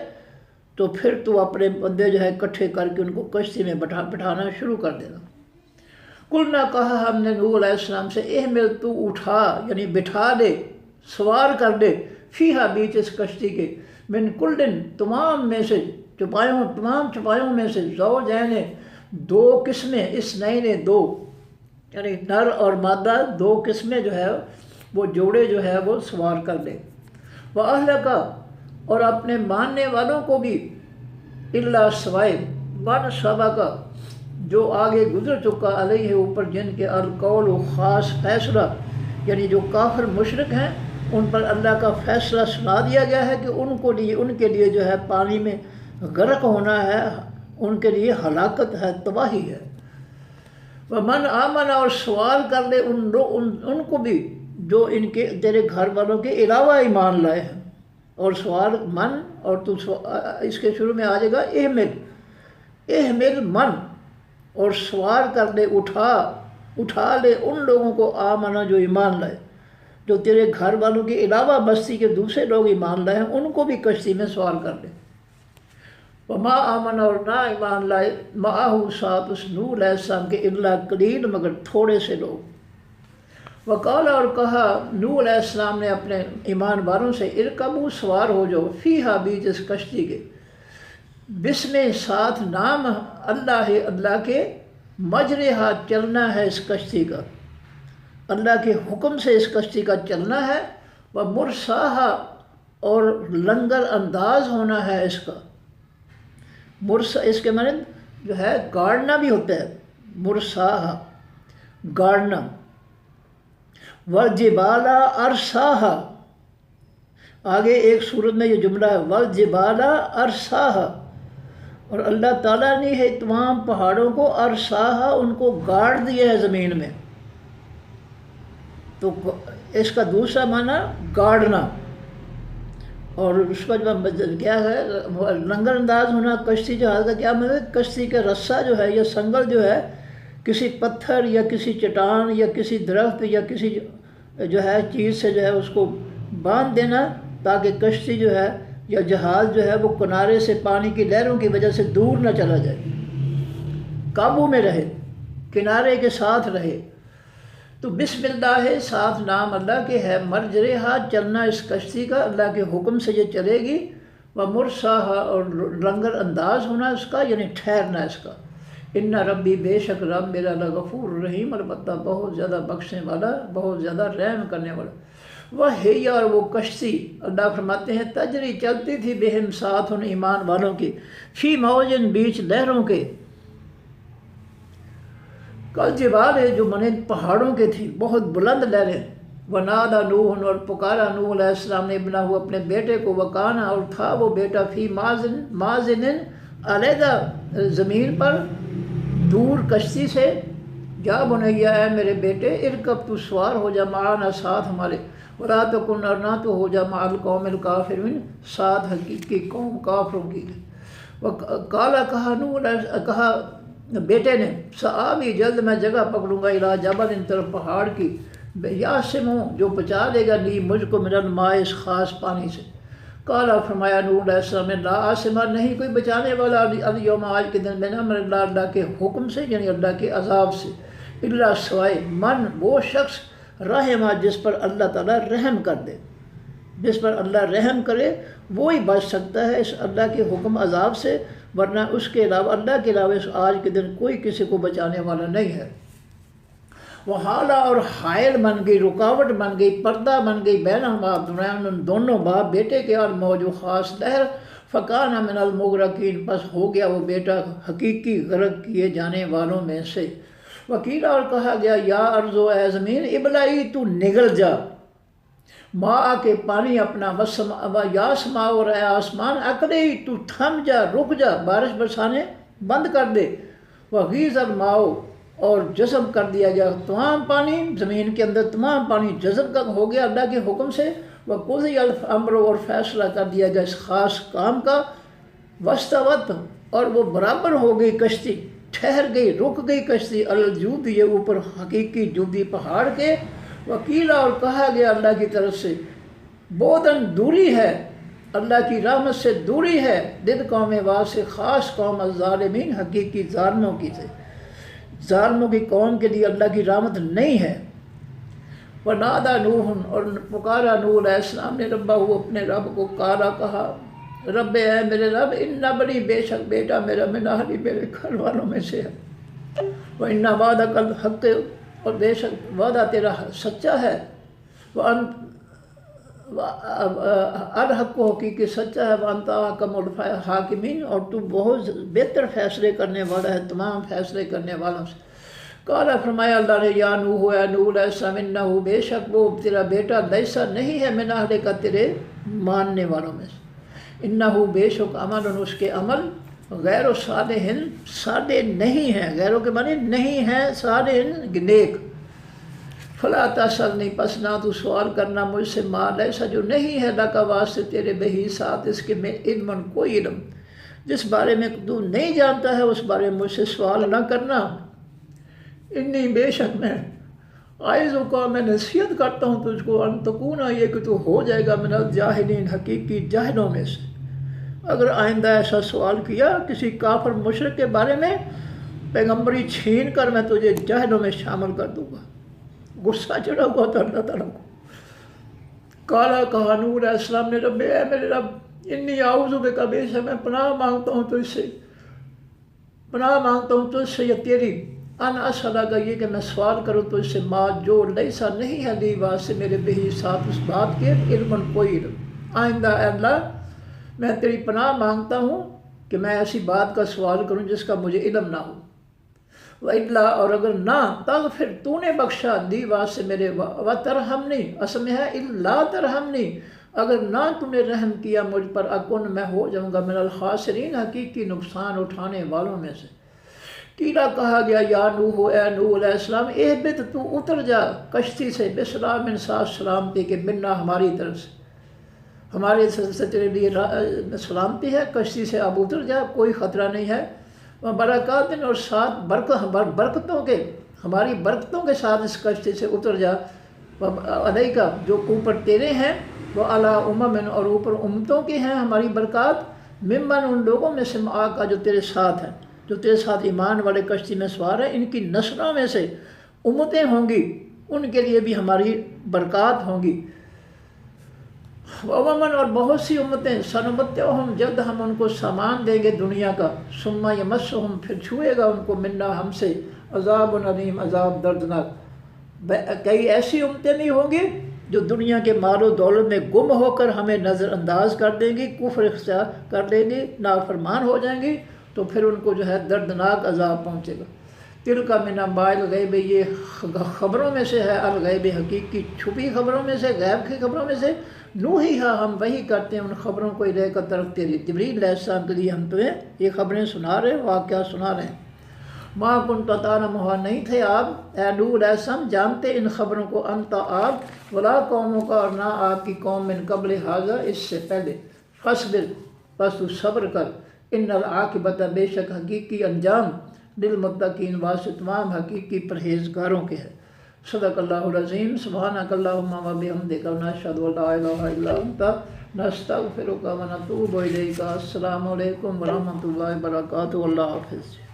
تو پھر تو اپنے بندے جو ہے اکٹھے کر کے ان کو کشتی میں بٹھانا شروع کر دینا قلنا کہا ہم نے نوح علیہ السلام سے احمل تو اٹھا یعنی بٹھا دے سوار کر دے فیہا بیچ اس کشتی کے من کلن تمام میں سے تمام چپایوں میں سے زوجین دو قسمیں اس نئے نے دو یعنی نر اور مادہ دو قسمیں جو ہے وہ جوڑے جو ہے وہ سوار کر دے وَأَهْلَكَ اور اپنے ماننے والوں کو بھی اللہ سوائے من سبق جو آگے گزر چکا علیہ اوپر جن کے القول و خاص فیصلہ یعنی جو کافر مشرک ہیں ان پر اللہ کا فیصلہ سنا دیا گیا ہے کہ ان کے لیے جو ہے پانی میں غرق ہونا ہے ان کے لیے ہلاکت ہے تباہی ہے ومن آمن اور سوال کر لے ان کو بھی جو ان کے تیرے گھر والوں کے علاوہ ایمان لائے ہیں اور سوال من اور تو اس کے شروع میں آ جائے گا احمل من اور سوال کر لے اٹھا لے ان لوگوں کو آمنا جو ایمان لائے جو تیرے گھر والوں کے علاوہ بستی کے دوسرے لوگ ایمان لائے ہیں ان کو بھی کشتی میں سوال کر لے وما آمن اور نہ ایمان لائے معاہو ساتھ اس نوح علیہ السلام کے الا قلیل مگر تھوڑے سے لوگ وقال اور کہا نوح علیہ السلام نے اپنے ایمان والوں سے ارکبو سوار ہو جاؤ فیہا بیچ اس کشتی کے بسم ساتھ نام اللہ کے مجرہا چلنا ہے اس کشتی کا اللہ کے حکم سے اس کشتی کا چلنا ہے وہ مرساہا اور لنگر انداز ہونا ہے اس کا مرسا اس کے معنی جو ہے گاڑنا بھی ہوتا ہے مرساہا گاڑنا والجبالا ارساہا آگے ایک صورت میں یہ جملہ ہے والجبالا ارساہا اور اللہ تعالیٰ نے ہے تمام پہاڑوں کو ارساہا ان کو گاڑ دیا ہے زمین میں تو اس کا دوسرا معنی گاڑنا اور اس کا جو کیا ہے لنگر انداز ہونا کشتی جہاز کا کیا مطلب کشتی کا رسہ جو ہے یا سنگل جو ہے کسی پتھر یا کسی چٹان یا کسی درخت یا کسی جو ہے چیز سے جو ہے اس کو باندھ دینا تاکہ کشتی جو ہے یا جہاز جو ہے وہ کنارے سے پانی کی لہروں کی وجہ سے دور نہ چلا جائے قابو میں رہے کنارے کے ساتھ رہے تو بسم اللہ ساتھ نام اللہ کے ہے مرجرہا چلنا اس کشتی کا اللہ کے حکم سے یہ چلے گی و مرساہا اور لنگر انداز ہونا اس کا یعنی ٹھہرنا اس کا ان ربی بے شک رب میرا لغفور رحیم البتہ بہت زیادہ بخشنے والا بہت زیادہ رحم کرنے والا وہ ہے اور وہ کشتی اللہ فرماتے ہیں تجری چلتی تھی بہم ساتھ ان ایمان والوں کی فی موجن بیچ لہروں کے کل جبال ہے جو منند پہاڑوں کے تھی بہت بلند لہریں ونادى نوح اور پکارا نوح علیہ السلام نے ابنہ اپنے بیٹے کو وکانا اور تھا وہ بیٹا فی مازن علیحدہ زمین پر دور کشتی سے جا بنیا ہے میرے بیٹے ارکب تو سوار ہو جا معانا ساتھ ہمارے ولا تکن اور نہ تو ہو جا مع القوم الکافرین ساتھ حقیقی قوم کافروں کی کالا کہا نوح کہا بیٹے نے سآوی جلد میں جگہ پکڑوں گا الی جبل ان طرف پہاڑ کی یاسموں جو بچا دے گا لی مجھ کو من الماء اس خاص پانی سے کالا فرمایا نوح علیہ السلام نے لا عاصمہ نہیں کوئی بچانے والا الیوم آج کے دن من امر اللہ اللہ کے حکم سے یعنی اللہ کے عذاب سے الا سوائے من وہ شخص رحمہ جس پر اللہ تعالیٰ رحم کر دے، جس پر اللہ رحم کرے وہی بچ سکتا ہے اس اللہ کے حکم عذاب سے، ورنہ اس کے علاوہ اللہ کے علاوہ اس آج کے دن کوئی کسی کو بچانے والا نہیں ہے۔ وہ حالہ اور حائل بن گئی، رکاوٹ بن گئی، پردہ بن گئی بینہما درمیان ان دونوں باپ بیٹے کے، الموج خاص لہر، فکان من المغرقین پس ہو گیا وہ بیٹا حقیقی غرق کیے جانے والوں میں سے۔ وکیلا اور کہا گیا یا ارض و اے زمین ابلائی تو نگل جا، ماں کے پانی اپنا، یا سما اور اے آسمان اکڑی تو تھم جا، رک جا، بارش برسانے بند کر دے، وغیظ الماؤ اور جذب کر دیا گیا تمام پانی، زمین کے اندر تمام پانی جذب ہو گیا اللہ کے حکم سے، وقضی الامر اور فیصلہ کر دیا گیا اس خاص کام کا، واستوت اور وہ برابر ہو گئی کشتی، ٹھہر گئی، رک گئی کشتی، الجود یہ اوپر حقیقی جودی پہاڑ کے، وکیلا اور کہا گیا اللہ کی طرف سے بودن دوری ہے، اللہ کی رحمت سے دوری ہے، دل قوم واسع خاص قوم الظالمین حقیقی ظالموں کی سے، ظالموں کی قوم کے لیے اللہ کی رحمت نہیں ہے۔ ونادى نوح اور پکارا نوح علیہ السلام نے ربہ اپنے رب کو، کالا کہا رب اے میرے رب ان بڑی بے شک بیٹا میرا من اہلی میرے گھر والوں میں سے ہے، وَإِنَّ وَعْدَكَ الْحَقُّ اور بے شک وعدہ تیرا سچا ہے، الحق حقیقی سچا ہے، وَأَنْتَ أَحْكَمُ الْحَاكِمِينَ اور تو بہت بہتر فیصلے کرنے والا ہے تمام فیصلے کرنے والوں سے۔ کالا فرمایا اللہ نے یا نوح اے نوح علیہ السلام انہ بے شک وہ تیرا بیٹا لیسا نہیں ہے من اہل کا تیرے ماننے والوں میں سے، انہ بے شک عمل اس کے عمل غیر صالح صالح نہیں ہے، غیروں کے معنی نہیں ہے، صالح نیک، فلا تسألنی پس نہ تو سوال کرنا مجھ سے ما لیسا جو نہیں ہے لکا واسطے تیرے بہی ساتھ اس کے میں علم کوئی علم، جس بارے میں تو نہیں جانتا ہے اس بارے میں مجھ سے سوال نہ کرنا، انی بے شک میں عائزوں کا میں نصیحت کرتا ہوں تجھ کو ان تکونا یہ کہ تو ہو جائے گا من الجاہلین حقیقی جاہلوں میں سے، اگر آئندہ ایسا سوال کیا کسی کافر مشرک کے بارے میں پیغمبری چھین کر میں تجھے جاہلوں میں شامل کر دوں گا، غصہ چڑھا ہوا تھا اللہ تعالیٰ کو۔ کالا کہا نوح علیہ السلام نے رب اے میرے رب انی اعوذ بک بے شک میں پناہ مانگتا ہوں تجھ سے، پناہ مانگتا ہوں تجھ سے یا تیری ان اسألہ کا یہ کہ میں سوال کروں تجھ سے ما جو لیسا نہیں ہے لی واسطے میرے بہی ساتھ اس بات کے علم کوئی علم، آئندہ اے اللہ میں تیری پناہ مانگتا ہوں کہ میں ایسی بات کا سوال کروں جس کا مجھے علم نہ ہو، وَإِلَّا اور اگر نہ تغفر تو نے بخشا دی واسطے میرے، وَتَرْحَمْنِی اصل میں ہے اِلَّا تَرْحَمْنِی اگر نہ تو نے رحم کیا مجھ پر اکن میں ہو جاؤں گا من الخاسرین حقیقی نقصان اٹھانے والوں میں سے۔ قیلا کہا گیا یا نوح اے نوح علیہ السلام اہبط تو اتر جا کشتی سے بسلام صاف سلامتی کے منا ہماری طرف سے، ہمارے سے تیرے لیے سلامتی ہے، کشتی سے اب اتر جا کوئی خطرہ نہیں ہے، برکات اور ساتھ برکتوں کے ہماری برکتوں کے ساتھ اس کشتی سے اتر جا، علیہ کا جو اوپر تیرے ہیں، وہ اعلیٰ اممن اور اوپر امتوں کے ہیں ہماری برکات، ممن ان لوگوں میں سے کا جو تیرے ساتھ ہیں، جو تیرے ساتھ ایمان والے کشتی میں سوار ہیں، ان کی نسلوں میں سے امتیں ہوں گی، ان کے لیے بھی ہماری برکات ہوں گی، ومن اور بہت سی امتیں سنمتعہم جلد ہم ان کو سامان دیں گے دنیا کا، ثم یمسہم پھر چھوئے گا ان کو منا ہم سے عذاب علیم عذاب دردناک، کئی ایسی امتیں نہیں ہوں گی جو دنیا کے مال و دولت میں گم ہو کر ہمیں نظر انداز کر دیں گی، کفر اختیار کر لیں گی، نافرمان ہو جائیں گی، تو پھر ان کو جو ہے دردناک عذاب پہنچے گا۔ تل کا من انباء الغیب یہ خبروں میں سے ہے، الغیب حقیقی چھپی خبروں میں سے، غیب کی خبروں میں سے، نوحیہا ہم وحی کرتے ہیں ان خبروں کو الیک طرف تیری، جبریل علیہ السلام کے لیے ہم تمہیں یہ خبریں سنا رہے ہیں، واقعہ سنا رہے ہیں۔ ما کنت تعلمھا نہیں تھے آپ اے نوح علیہ السلام جانتے ان خبروں کو، انت آپ ولا قوموں کا اور نہ آپ کی قوم من قبل ھذا اس سے پہلے، فاصبر پس تو صبر کر، ان العاقبۃ بے شک حقیقی انجام للمتقین واسطے تمام حقیقی پرہیزگاروں کے ہے۔ صدق اللہ العظیم، سبحانک اللہم و بحمدک، نشہد ان لا الہ الا انت، نستغفرک و نتوب الیک۔ السلام علیکم ورحمۃ اللہ وبرکاتہ۔ اللہ حافظ۔